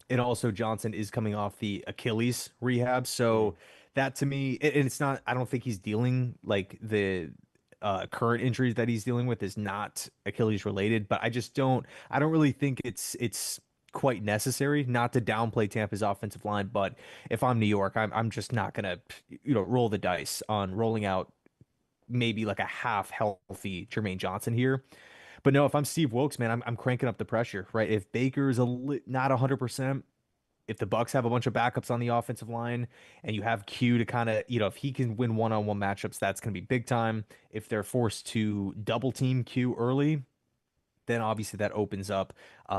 Speaker 4: And also Johnson is coming off the Achilles rehab. So that to me, and it's not, I don't think he's dealing like the current injuries that he's dealing with is not Achilles related, but I don't really think it's quite necessary, not to downplay Tampa's offensive line. But if I'm New York, I'm just not gonna, roll the dice on rolling out maybe like a half healthy Jermaine Johnson here. But no, if I'm Steve Wilkes, man, I'm cranking up the pressure, right? If Baker's not 100%, if the Bucks have a bunch of backups on the offensive line and you have Q to kind of, if he can win one-on-one matchups, that's going to be big time. If they're forced to double team Q early, then obviously that opens up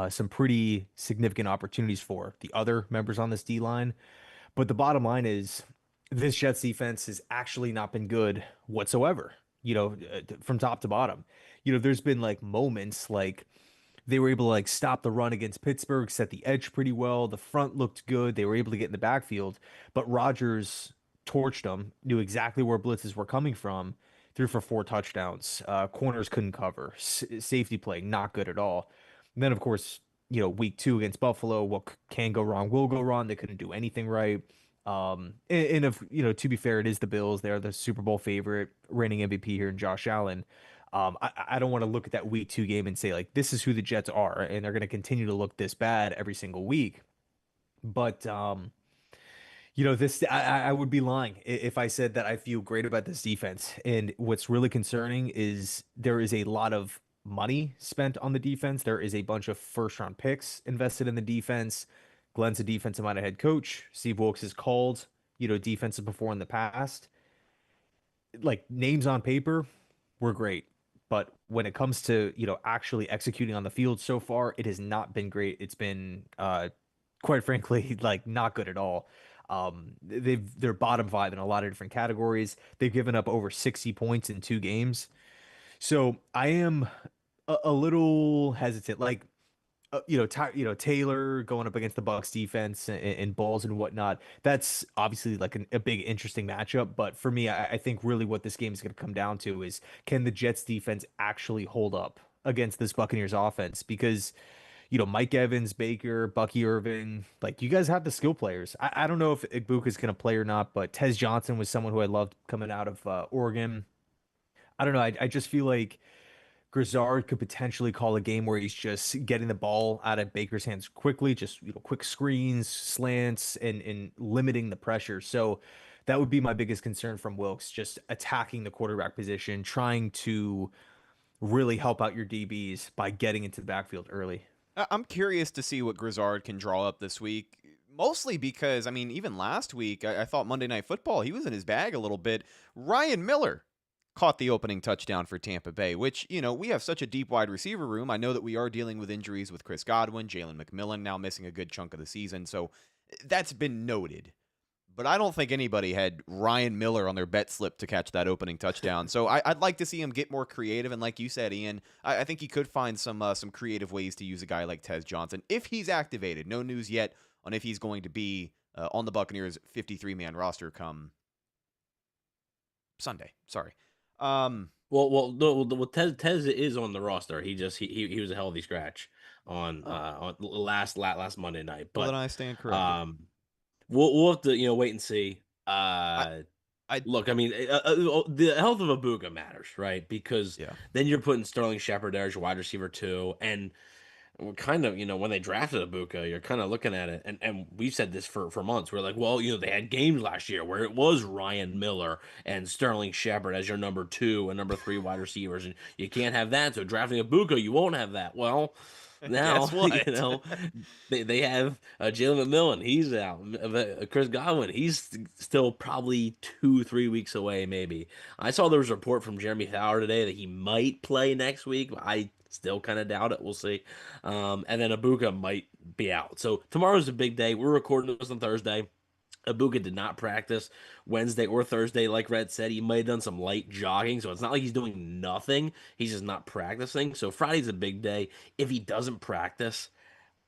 Speaker 4: some pretty significant opportunities for the other members on this D line. But the bottom line is this Jets defense has actually not been good whatsoever, from top to bottom. There's been like moments like they were able to like stop the run against Pittsburgh, set the edge pretty well. The front looked good. They were able to get in the backfield, but Rodgers torched them, knew exactly where blitzes were coming from, threw for 4 touchdowns. Corners couldn't cover. Safety play, not good at all. And then, of course, week 2 against Buffalo, what can go wrong will go wrong. They couldn't do anything right. And if, to be fair, it is the Bills. They are the Super Bowl favorite, reigning MVP here in Josh Allen. I don't want to look at that week 2 game and say like this is who the Jets are, and they're going to continue to look this bad every single week. But this I would be lying if I said that I feel great about this defense. And what's really concerning is there is a lot of money spent on the defense. There is a bunch of first round picks invested in the defense. Glenn's a defensive-minded head coach. Steve Wilkes has called, defenses before in the past. Like names on paper were great, but when it comes to, actually executing on the field so far, it has not been great. It's been, quite frankly, like not good at all. They're bottom 5 in a lot of different categories. They've given up over 60 points in 2 games. So I am a little hesitant. Like, Taylor going up against the Bucs defense and balls and whatnot. That's obviously like a big, interesting matchup. But for me, I think really what this game is going to come down to is can the Jets defense actually hold up against this Buccaneers offense? Because, Mike Evans, Baker, Bucky Irving, like you guys have the skill players. I don't know if Igbuka is going to play or not, but Tez Johnson was someone who I loved coming out of Oregon. I don't know. I just feel like Grizzard could potentially call a game where he's just getting the ball out of Baker's hands quickly, just quick screens, slants, and limiting the pressure. So that would be my biggest concern from Wilkes, just attacking the quarterback position, trying to really help out your DBs by getting into the backfield early.
Speaker 1: I'm curious to see what Grizzard can draw up this week. Mostly because, I mean, even last week, I thought Monday Night Football, he was in his bag a little bit. Ryan Miller caught the opening touchdown for Tampa Bay, which, we have such a deep wide receiver room. I know that we are dealing with injuries with Chris Godwin, Jalen McMillan now missing a good chunk of the season, so that's been noted. But I don't think anybody had Ryan Miller on their bet slip to catch that opening touchdown. So I'd like to see him get more creative. And like you said, Ian, I think he could find some creative ways to use a guy like Tez Johnson if he's activated. No news yet on if he's going to be on the Buccaneers 53-man roster come Sunday. Sorry.
Speaker 5: Well, Tez is on the roster. He was a healthy scratch on last Monday night. But
Speaker 1: well, then I stand corrected.
Speaker 5: We'll have to wait and see. Look, I mean, the health of Ibuka matters, right? Because then you're putting Sterling Shepard there as your wide receiver too, and we're kind of when they drafted Ibuka, you're kind of looking at it, and we've said this for months. We're like, well, they had games last year where it was Ryan Miller and Sterling Shepard as your number 2 and number 3 wide receivers, and you can't have that. So drafting Ibuka, you won't have that. Well. Now, they have Jalen McMillan. He's out. Chris Godwin, he's still probably 2-3 weeks away, maybe. I saw there was a report from Jeremy Fowler today that he might play next week. I still kind of doubt it. We'll see. And then Ibuka might be out. So tomorrow's a big day. We're recording this on Thursday. Ibuka did not practice Wednesday or Thursday. Like Rhett said, he might have done some light jogging, so it's not like he's doing nothing. He's just not practicing. So Friday's a big day. If he doesn't practice,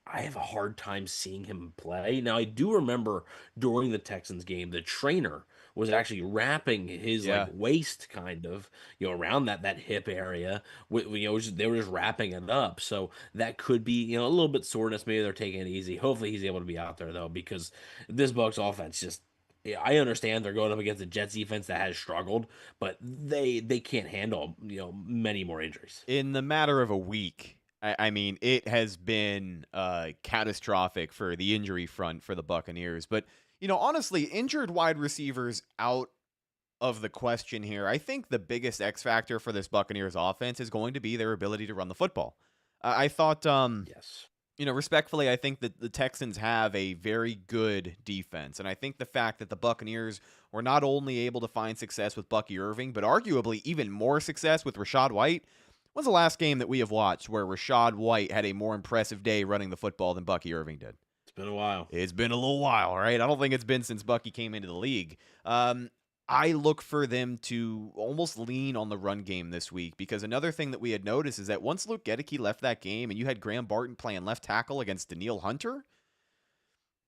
Speaker 5: I have a hard time seeing him play. Now, I do remember during the Texans game, the trainer was actually wrapping his waist kind of, around that hip area. They were just wrapping it up. So that could be, a little bit soreness. Maybe they're taking it easy. Hopefully he's able to be out there though, because this Bucs offense just, I understand they're going up against a Jets defense that has struggled, but they can't handle, many more injuries.
Speaker 1: In the matter of a week, I mean, it has been catastrophic for the injury front for the Buccaneers. But, honestly, injured wide receivers out of the question here. I think the biggest X factor for this Buccaneers offense is going to be their ability to run the football. I thought,
Speaker 5: yes.
Speaker 1: Respectfully, I think that the Texans have a very good defense. And I think the fact that the Buccaneers were not only able to find success with Bucky Irving, but arguably even more success with Rachaad White. When's the last game that we have watched where Rachaad White had a more impressive day running the football than Bucky Irving did?
Speaker 5: It's been a while.
Speaker 1: It's been a little while, right? I don't think it's been since Bucky came into the league. I look for them to almost lean on the run game this week, because another thing that we had noticed is that once Luke Gedeke left that game and you had Graham Barton playing left tackle against Danielle Hunter,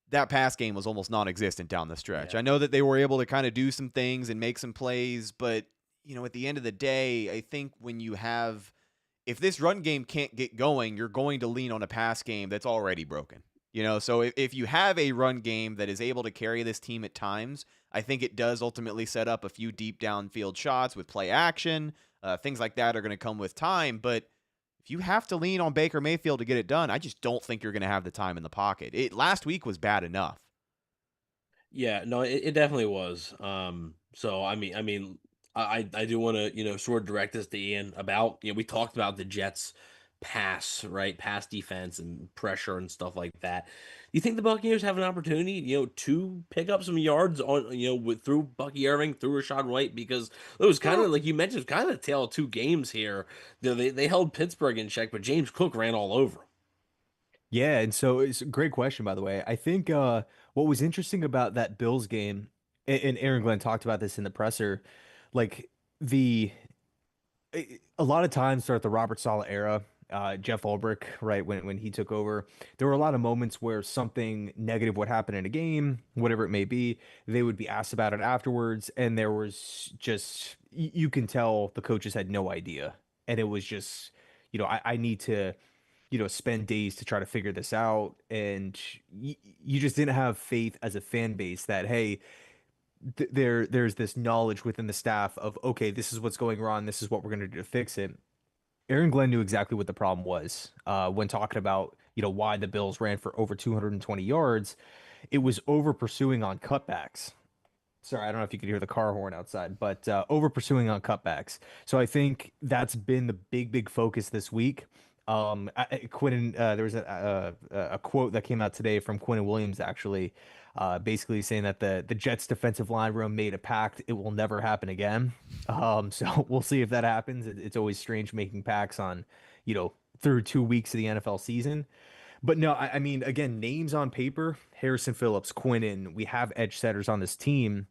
Speaker 1: that pass game was almost non-existent down the stretch. I know that they were able to kind of do some things and make some plays, but, at the end of the day, I think if this run game can't get going, you're going to lean on a pass game that's already broken. So if you have a run game that is able to carry this team at times, I think it does ultimately set up a few deep downfield shots with play action. Things like that are going to come with time. But if you have to lean on Baker Mayfield to get it done, I just don't think you're going to have the time in the pocket. Last week was bad enough.
Speaker 5: Yeah, no, it definitely was. So I do want to sort of direct this to Ian about we talked about the Jets pass defense and pressure and stuff like that. Do you think the Buccaneers have an opportunity to pick up some yards on through Bucky Irving, through Rachaad White? Because it was kind of like you mentioned, kind of a tale of two games here. They held Pittsburgh in check, but James Cook ran all over.
Speaker 4: Yeah, and so it's a great question, by the way. I think what was interesting about that Bills game, and Aaron Glenn talked about this in the presser, like a lot of times throughout the Robert Saleh era, Jeff Ulbrich, right, when he took over, there were a lot of moments where something negative would happen in a game, whatever it may be. They would be asked about it afterwards, and there was just you can tell the coaches had no idea, and it was just I need to spend days to try to figure this out, and you just didn't have faith as a fan base that hey. There's this knowledge within the staff of okay, this is what's going wrong, this is what we're going to do to fix it. Aaron Glenn knew exactly what the problem was when talking about, why the Bills ran for over 220 yards. It was over pursuing on cutbacks. Sorry, I don't know if you could hear the car horn outside, but over pursuing on cutbacks. So I think that's been the big focus this week. Quinn, there was a quote that came out today from Quinn Williams, actually, basically saying that the Jets defensive line room made a pact it will never happen again. So we'll see if that happens. It's always strange making pacts on, through 2 weeks of the NFL season. But no, I mean, again, names on paper, Harrison Phillips, Quinnen, we have edge setters on this team.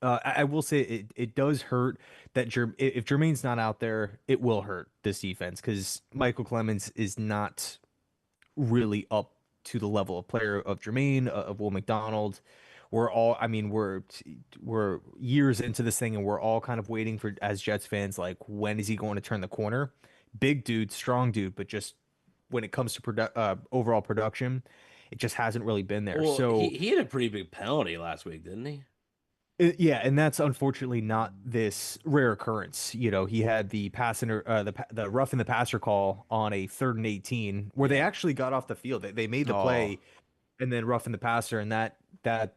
Speaker 4: I will say it does hurt that if Jermaine's not out there, it will hurt this defense because Michael Clemens is not really up to the level of player of Jermaine, of Will McDonald. I mean, we're years into this thing and we're all kind of waiting for, as Jets fans, like, when is he going to turn the corner? Big dude, strong dude, but just when it comes to overall production, it just hasn't really been there.
Speaker 5: Well,
Speaker 4: So
Speaker 5: he had a pretty big penalty last week, didn't he?
Speaker 4: yeah, and that's unfortunately not this rare occurrence. He had the the rough in the passer call on a 3rd and 18 where they actually got off the field. They made the play and then rough in the passer, and that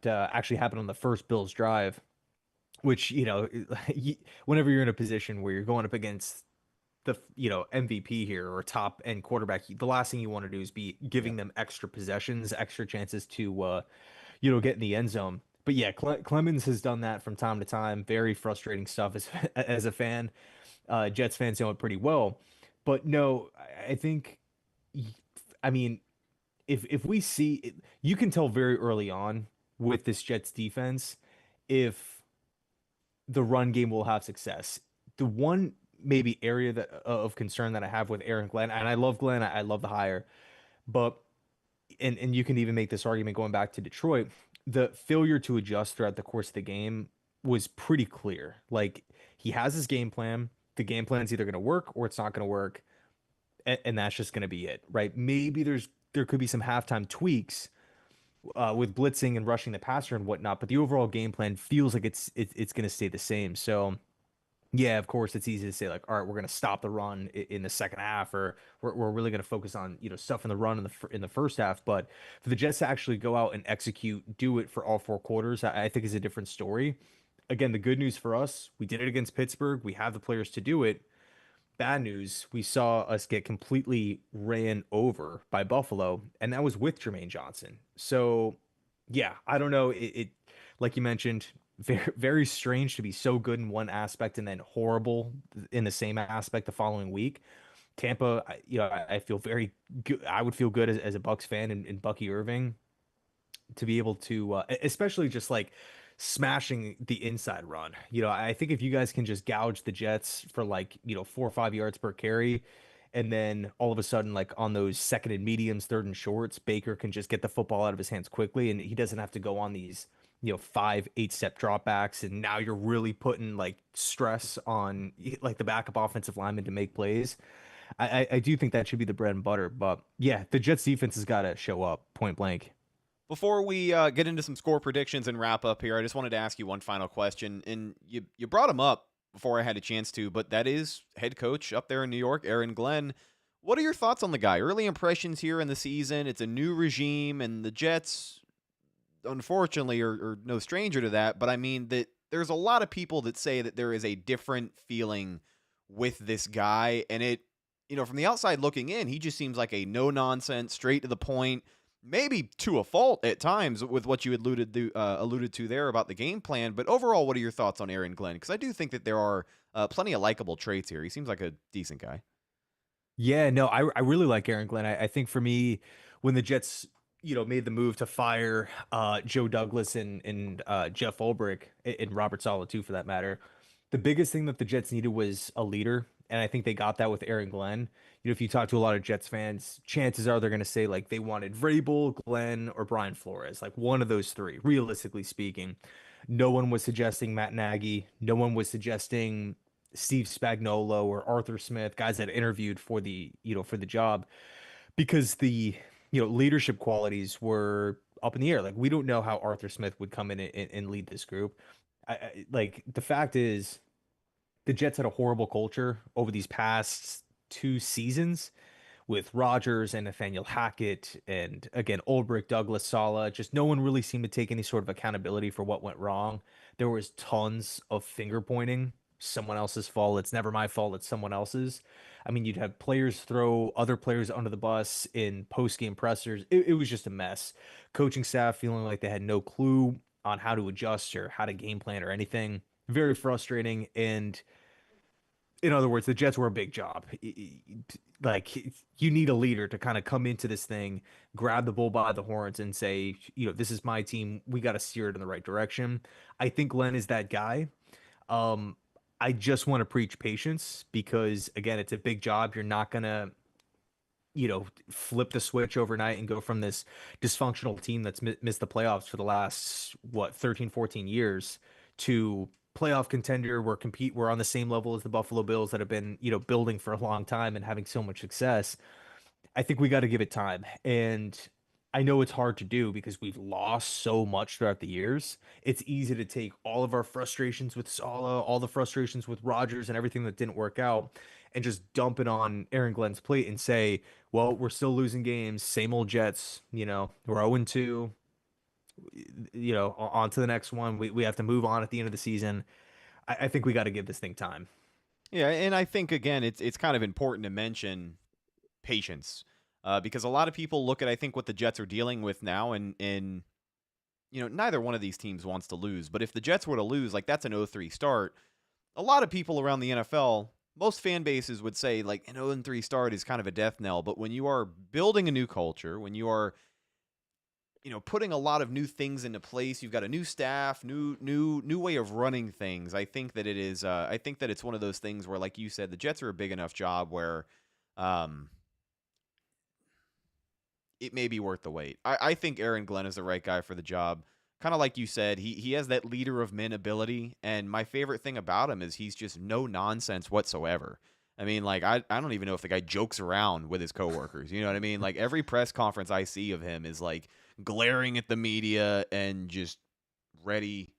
Speaker 4: actually happened on the first Bills drive, which, whenever you're in a position where you're going up against the MVP here or top end quarterback, the last thing you want to do is be giving them extra possessions, extra chances to get in the end zone. But yeah, Clemens has done that from time to time. Very frustrating stuff as a fan. Jets fans know it pretty well. But no, I think, I mean, if we see it, you can tell very early on with this Jets defense if the run game will have success. The one maybe area of concern that I have with Aaron Glenn, and I love Glenn, I love the hire, but and you can even make this argument going back to Detroit, the failure to adjust throughout the course of the game was pretty clear. Like, he has his game plan. The game plan's either going to work or it's not going to work, and that's just going to be it, right? Maybe there could be some halftime tweaks with blitzing and rushing the passer and whatnot, but the overall game plan feels like it's going to stay the same. So yeah, of course, it's easy to say, like, all right, we're going to stop the run in the second half, or we're really going to focus on, stuff in the run in the first half. But for the Jets to actually go out and execute, do it for all 4 quarters, I think is a different story. Again, the good news for us, we did it against Pittsburgh. We have the players to do it. Bad news, we saw us get completely ran over by Buffalo, and that was with Jermaine Johnson. So yeah, I don't know. It like you mentioned, very strange to be so good in one aspect and then horrible in the same aspect the following week. Tampa, I feel very good. I would feel good as a Bucs fan in Bucky Irving to be able to, especially just like smashing the inside run. I think if you guys can just gouge the Jets for, like, 4 or 5 yards per carry, and then all of a sudden, like, on those second and mediums, third and shorts, Baker can just get the football out of his hands quickly, and he doesn't have to go on these 5-8 step dropbacks, and now you're really putting, like, stress on, like, the backup offensive lineman to make plays. I do think that should be the bread and butter. But yeah, the Jets defense has got to show up point blank.
Speaker 1: Before we get into some score predictions and wrap up here, I just wanted to ask you one final question. And you brought him up before I had a chance to, but that is head coach up there in New York, Aaron Glenn. What are your thoughts on the guy? Early impressions here in the season. It's a new regime, and the Jets, unfortunately, are no stranger to that. But I mean, that there's a lot of people that say that there is a different feeling with this guy. And it, from the outside looking in, he just seems like a no-nonsense, straight to the point, maybe to a fault at times with what you alluded to there about the game plan. But overall, what are your thoughts on Aaron Glenn? Because I do think that there are plenty of likable traits here. He seems like a decent guy.
Speaker 4: Yeah, no, I really like Aaron Glenn. I think for me, when the Jets, made the move to fire Joe Douglas and Jeff Ulbrich and Robert Saleh too, for that matter, the biggest thing that the Jets needed was a leader. And I think they got that with Aaron Glenn. If you talk to a lot of Jets fans, chances are they're going to say, like, they wanted Vrabel, Glenn, or Brian Flores, like one of those three, realistically speaking. No one was suggesting Matt Nagy. No one was suggesting Steve Spagnuolo or Arthur Smith, guys that interviewed for the job, because the, leadership qualities were up in the air. Like, we don't know how Arthur Smith would come in and lead this group. Like, the fact is, the Jets had a horrible culture over these past 2 seasons with Rodgers and Nathaniel Hackett and again Ulbrich, Douglas, Sala. Just no one really seemed to take any sort of accountability for what went wrong. There was tons of finger pointing. Someone else's fault. It's never my fault. It's someone else's. I mean, you'd have players throw other players under the bus in post-game pressers. It was just a mess. Coaching staff feeling like they had no clue on how to adjust or how to game plan or anything. Very frustrating. And in other words, the Jets were a big job. Like you need a leader to kind of come into this thing, grab the bull by the horns, and say, this is my team. We got to steer it in the right direction. I think Glenn is that guy. I just want to preach patience because again, it's a big job. You're not gonna, flip the switch overnight and go from this dysfunctional team that's missed the playoffs for the last 13, 14 years to playoff contender. We're on the same level as the Buffalo Bills that have been, building for a long time and having so much success. I think we got to give it time. And I know it's hard to do because we've lost so much throughout the years. It's easy to take all of our frustrations with Sala, all the frustrations with Rodgers and everything that didn't work out and just dump it on Aaron Glenn's plate and say, well, we're still losing games, same old Jets, we're 0-2, on to the next one. We have to move on at the end of the season. I think we got to give this thing time.
Speaker 1: Yeah, and I think, again, it's kind of important to mention patience. Because a lot of people look at, I think, what the Jets are dealing with now, and neither one of these teams wants to lose. But if the Jets were to lose, like that's an 0-3 start, a lot of people around the NFL, most fan bases would say like an 0-3 start is kind of a death knell. But when you are building a new culture, when you are, putting a lot of new things into place, you've got a new staff, new way of running things. I think that it is. I think that it's one of those things where, like you said, the Jets are a big enough job where. It may be worth the wait. I think Aaron Glenn is the right guy for the job. Kind of like you said, he has that leader of men ability, and my favorite thing about him is he's just no nonsense whatsoever. I mean, like, I don't even know if the guy jokes around with his coworkers. You know what I mean? Like, every press conference I see of him is, like, glaring at the media and just ready,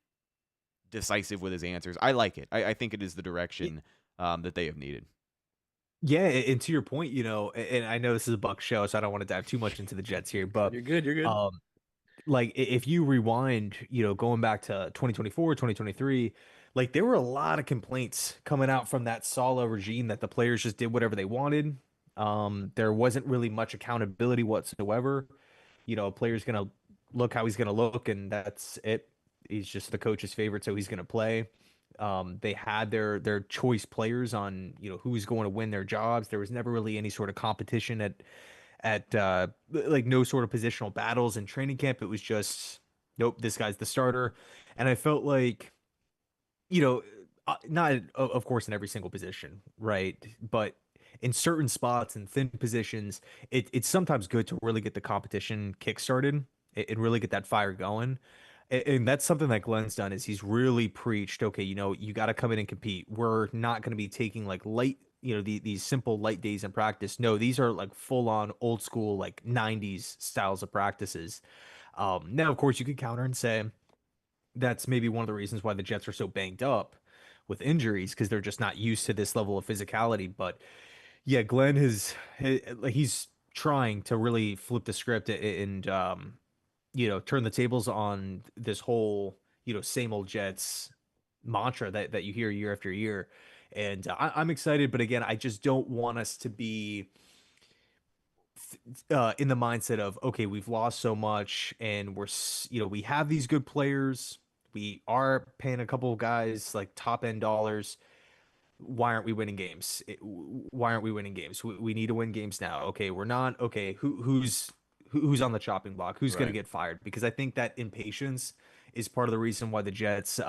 Speaker 1: decisive with his answers. I like it. I think it is the direction that they have needed.
Speaker 4: Yeah, and to your point, and I know this is a Bucs show, so I don't want to dive too much into the Jets here, but
Speaker 5: You're good.
Speaker 4: Like if you rewind, going back to 2024, 2023, like there were a lot of complaints coming out from that Sala regime that the players just did whatever they wanted. There wasn't really much accountability whatsoever. A player's gonna look how he's gonna look, and that's it. He's just the coach's favorite, so he's gonna play. They had their choice players on who's going to win their jobs. There was never really any sort of competition at like no sort of positional battles in training camp. It was just nope, this guy's the starter, and I felt like not of course in every single position, right, but in certain spots and thin positions, it's sometimes good to really get the competition kick-started and really get that fire going. And that's something that Glenn's done is he's really preached, okay, you got to come in and compete. We're not going to be taking like light, these simple light days in practice. No, these are like full on old school, like 90s styles of practices. Now, of course, you could counter and say that's maybe one of the reasons why the Jets are so banged up with injuries because they're just not used to this level of physicality. But yeah, Glenn he's trying to really flip the script and turn the tables on this whole, same old Jets mantra that you hear year after year. And I'm excited, but again, I just don't want us to be in the mindset of, okay, we've lost so much and we have these good players. We are paying a couple of guys like top end dollars. Why aren't we winning games? Why aren't we winning games? We need to win games now. Okay, we're not. Okay, who's on the chopping block? Who's going to get fired? Because I think that impatience is part of the reason why the Jets,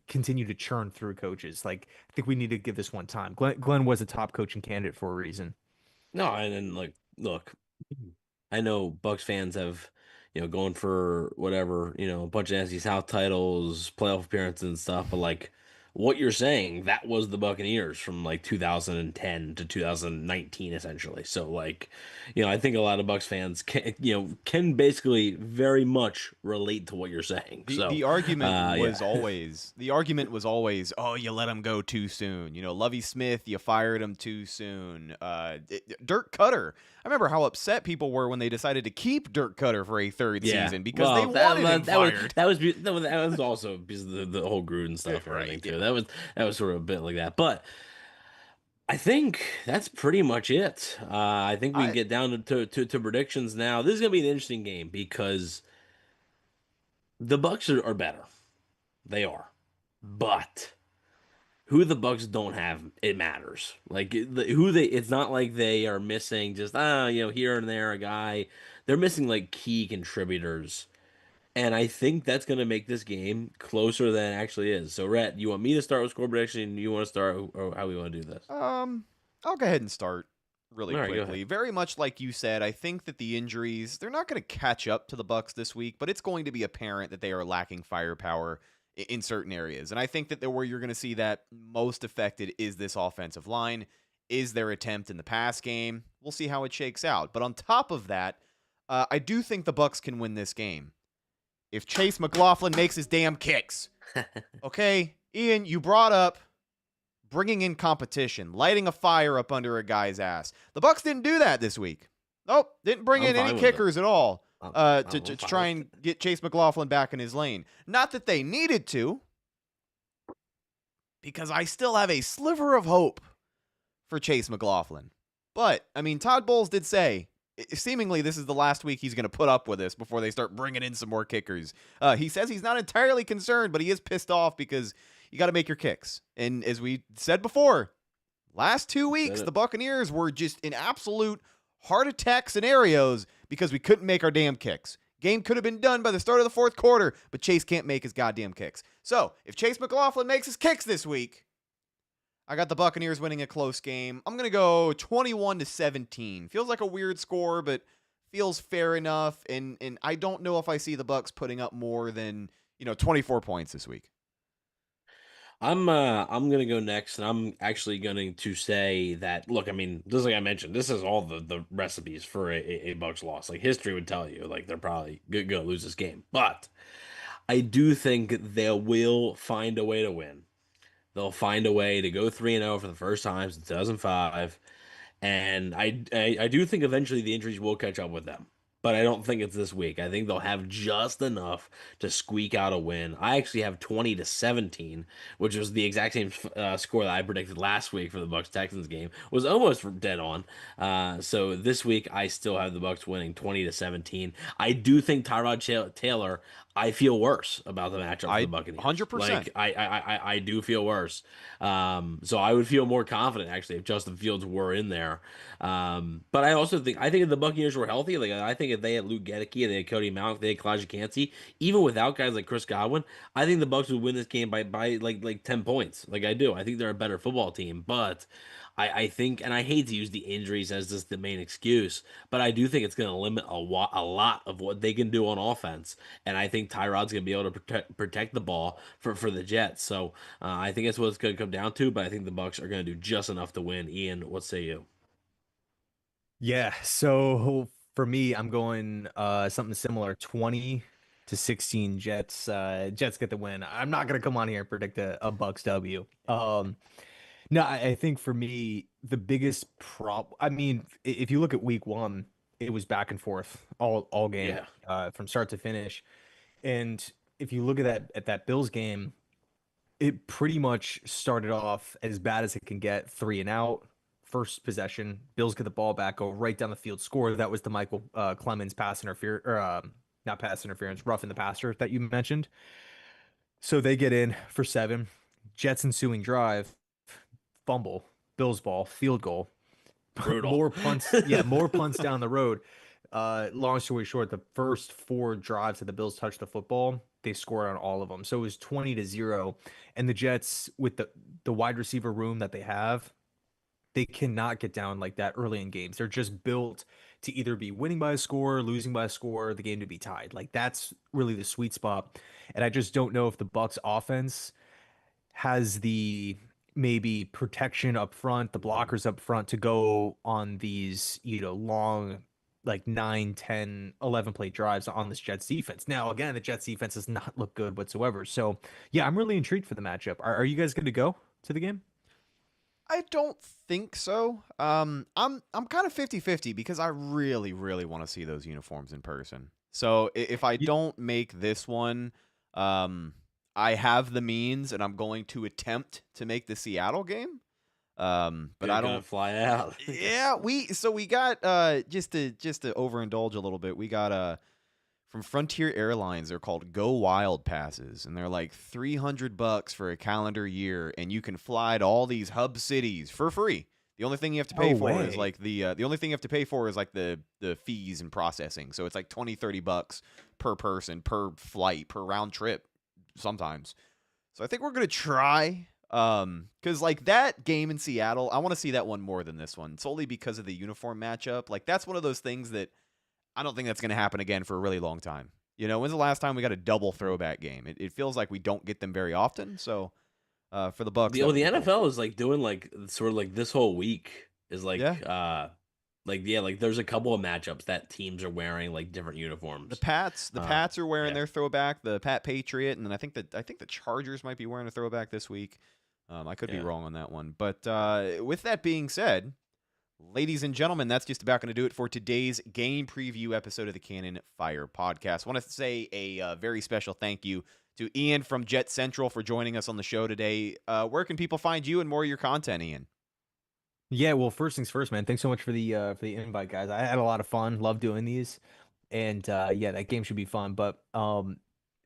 Speaker 4: continue to churn through coaches. Like, I think we need to give this one time. Glenn was a top coaching candidate for a reason.
Speaker 5: No, and then like, look, I know Bucs fans have, going for whatever, a bunch of NFC South titles, playoff appearances and stuff, but like, what you're saying, that was the Buccaneers from like 2010 to 2019, essentially. So, like, I think a lot of Bucs fans can basically very much relate to what you're saying.
Speaker 1: The
Speaker 5: So,
Speaker 1: the argument
Speaker 5: yeah.
Speaker 1: was always, oh, you let him go too soon. Lovie Smith, you fired him too soon. Dirk Cutter. I remember how upset people were when they decided to keep Dirk Cutter for a third
Speaker 5: Yeah,
Speaker 1: season because they
Speaker 5: well,
Speaker 1: wanted him fired.
Speaker 5: that was also because of the whole Gruden stuff and everything
Speaker 1: Right.
Speaker 5: too.
Speaker 1: Yeah.
Speaker 5: That was sort of a bit like that, but I think that's pretty much it. I think we can
Speaker 1: I
Speaker 5: get down to predictions now. This is gonna be an interesting game because the Bucks are better. They are, but who the Bucks don't have, it matters. Like who they, it's not like they are missing just here and there a guy. They're missing like key contributors. And I think that's going to make this game closer than it actually is. So, Rhett, you want me to start with score prediction? You want to start, or how we want to do this?
Speaker 1: I'll go ahead and start really
Speaker 5: All right, go ahead.
Speaker 1: quickly. Very much like you said, I think that the injuries, they're not going to catch up to the Bucks this week, but it's going to be apparent that they are lacking firepower in certain areas. And I think that where you're going to see that most affected is this offensive line, is their attempt in the pass game. We'll see how it shakes out. But on top of that, I do think the Bucks can win this game if Chase McLaughlin makes his damn kicks. Okay, Ian, you brought up bringing in competition, lighting a fire up under a guy's ass. The Bucks didn't do that this week. Nope, didn't bring in any kickers at all to try and get Chase McLaughlin back in his lane. Not that they needed to, because I still have a sliver of hope for Chase McLaughlin. But, I mean, Todd Bowles did say, seemingly this is the last week he's going to put up with this before they start bringing in some more kickers. He says he's not entirely concerned, but he is pissed off because you got to make your kicks. And as we said before, last 2 weeks, the Buccaneers were just in absolute heart attack scenarios because we couldn't make our damn kicks. Game could have been done by the start of the fourth quarter, but Chase can't make his goddamn kicks. So, if Chase McLaughlin makes his kicks this week, I got the Buccaneers winning a close game. I'm going to go 21-17. Feels like a weird score, but feels fair enough. And I don't know if I see the Bucs putting up more than, 24 points this week.
Speaker 5: I'm gonna go next, and I'm actually going to say that. Look, I mean, just like I mentioned, this is all the recipes for a Bucks loss. Like history would tell you, like they're probably gonna lose this game, but I do think they will find a way to win. They'll find a way to go 3-0 for the first time since 2005. And I do think eventually the injuries will catch up with them. But I don't think it's this week. I think they'll have just enough to squeak out a win. I actually have 20-17, which was the exact same score that I predicted last week for the Bucks Texans game. Was almost dead on. So this week I still have the Bucks winning 20-17. I do think Tyrod Taylor. I feel worse about the matchup for the Buccaneers.
Speaker 1: 100%.
Speaker 5: Like I do feel worse. So I would feel more confident actually if Justin Fields were in there. But I also think if the Buccaneers were healthy, like I think if they had Luke Gedeke, if they had Cody Mauch, if they had Kalijah Kancey, even without guys like Chris Godwin, I think the Bucks would win this game by like 10 points. Like I do. I think they're a better football team, but I think, and I hate to use the injuries as just the main excuse, but I do think it's going to limit a lot of what they can do on offense. And I think Tyrod's going to be able to protect the ball for the Jets. So I think that's what it's going to come down to. But I think the Bucks are going to do just enough to win. Ian, what say you?
Speaker 4: Yeah, so for me, I'm going something similar, 20-16 Jets. Jets get the win. I'm not gonna come on here and predict a Bucks W. No, I think for me, the biggest problem, I mean, if you look at week one, it was back and forth all game, from start to finish. And if you look at that Bills game, it pretty much started off as bad as it can get, 3-and-out. First possession, Bills get the ball back, go right down the field, score. That was the Michael Clemens pass interference, or not pass interference, rough in the passer that you mentioned. So they get in for 7. Jets ensuing drive, fumble, Bills ball, field goal.
Speaker 5: Brutal.
Speaker 4: More punts, more punts down the road. Long story short, the first 4 drives that the Bills touched the football, they scored on all of them. So it was 20-0. And the Jets, with the wide receiver room that they have, they cannot get down like that early in games. They're just built to either be winning by a score, losing by a score, the game to be tied. Like that's really the sweet spot. And I just don't know if the Bucks offense has the maybe protection up front, the blockers up front to go on these, long, like 9, 10, 11 play drives on this Jets defense. Now, again, the Jets defense does not look good whatsoever. So, yeah, I'm really intrigued for the matchup. Are you guys going to go to the game?
Speaker 1: I don't think so. I'm kind of 50-50 because I really, really want to see those uniforms in person. So if I don't make this one, I have the means and I'm going to attempt to make the Seattle game. But I don't
Speaker 5: fly out.
Speaker 1: Yeah, we got just to overindulge a little bit. We got from Frontier Airlines. They're called Go Wild passes, and they're like $300 for a calendar year, and you can fly to all these hub cities for free. The only thing you have to pay for is like the only thing you have to pay for is like the fees and processing. So it's like $20-$30 per person, per flight, per round trip sometimes. So I think we're going to try, because like that game in Seattle, I want to see that one more than this one, solely because of the uniform matchup. Like that's one of those things that I don't think that's going to happen again for a really long time. When's the last time we got a double throwback game? It feels like we don't get them very often. So for the Bucs,
Speaker 5: The NFL is like doing like sort of like this whole week is like like there's a couple of matchups that teams are wearing like different uniforms.
Speaker 1: The Pats are wearing their throwback, the Pat Patriot, and then I think the Chargers might be wearing a throwback this week. I could be wrong on that one, but with that being said, ladies and gentlemen, that's just about going to do it for today's game preview episode of the Cannon Fire Podcast. I want to say a very special thank you to Ian from Jet Central for joining us on the show today. Where can people find you and more of your content, Ian?
Speaker 4: Yeah, well, first things first, man. Thanks so much for the invite, guys. I had a lot of fun. Love doing these, and yeah, that game should be fun. But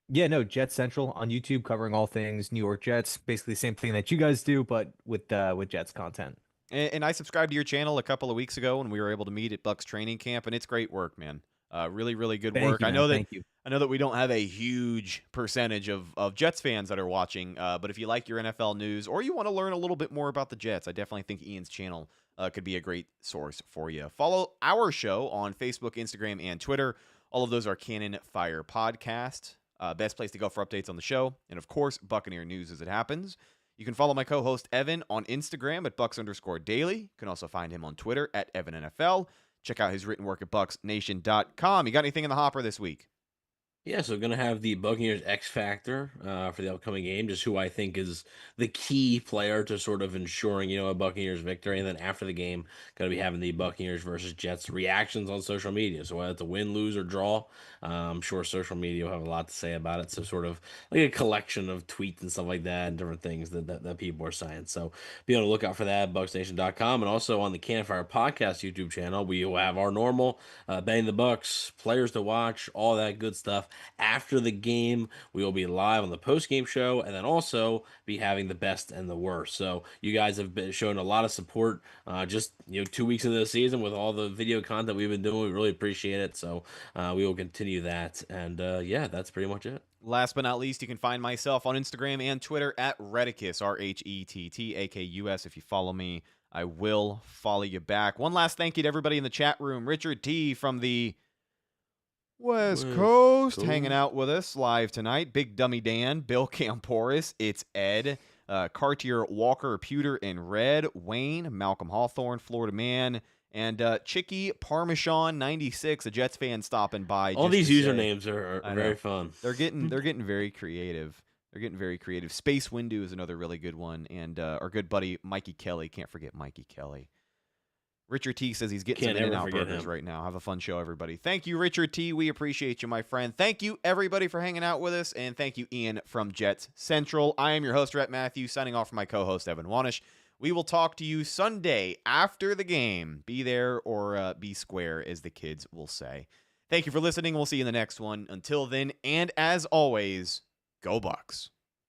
Speaker 4: yeah, no, Jet Central on YouTube covering all things New York Jets. Basically, the same thing that you guys do, but with Jets content.
Speaker 1: And I subscribed to your channel a couple of weeks ago when we were able to meet at Bucs training camp, and it's great work, man. Really, really good work.
Speaker 4: I know that
Speaker 1: we don't have a huge percentage of Jets fans that are watching, but if you like your NFL news or you want to learn a little bit more about the Jets, I definitely think Ian's channel could be a great source for you. Follow our show on Facebook, Instagram, and Twitter. All of those are Cannon Fire Podcast. Best place to go for updates on the show, and of course, Buccaneer news as it happens. You can follow my co-host Evan on Instagram at Bucs_daily. You can also find him on Twitter at EvanNFL. Check out his written work at BucsNation.com. You got anything in the hopper this week?
Speaker 5: Yeah, so going to have the Buccaneers X Factor for the upcoming game, just who I think is the key player to sort of ensuring, a Buccaneers victory. And then after the game, going to be having the Buccaneers versus Jets reactions on social media. So whether it's a win, lose, or draw, I'm sure social media will have a lot to say about it. So sort of like a collection of tweets and stuff like that and different things that people are saying. So be on the lookout for that at BucsNation.com. And also on the Cannon Fire Podcast YouTube channel, we will have our normal Betting the Bucs, players to watch, all that good stuff. After the game, we will be live on the post-game show and then also be having the best and the worst. So you guys have been showing a lot of support just 2 weeks into the season with all the video content we've been doing. We really appreciate it. So we will continue that. And yeah, that's pretty much it.
Speaker 1: Last but not least, you can find myself on Instagram and Twitter at Retticus, RHETTAKUS. If you follow me, I will follow you back. One last thank you to everybody in the chat room. Richard T. from the West Coast hanging out with us live tonight. Big Dummy Dan, Bill Camporis, it's Ed, Cartier Walker, Pewter and Red, Wayne, Malcolm Hawthorne, Florida Man, and Chicky Parmesan 96, a Jets fan stopping by.
Speaker 5: All these usernames are very fun.
Speaker 1: They're getting very creative. Space Windu is another really good one, and our good buddy Mikey Kelly. Can't forget Mikey Kelly. Richard T says he's getting some In-N-Out burgers right now. Have a fun show, everybody. Thank you, Richard T. We appreciate you, my friend. Thank you, everybody, for hanging out with us. And thank you, Ian from Jets Central. I am your host, Rhett Matthew, signing off for my co-host, Evan Wanish. We will talk to you Sunday after the game. Be there or be square, as the kids will say. Thank you for listening. We'll see you in the next one. Until then, and as always, go Bucs.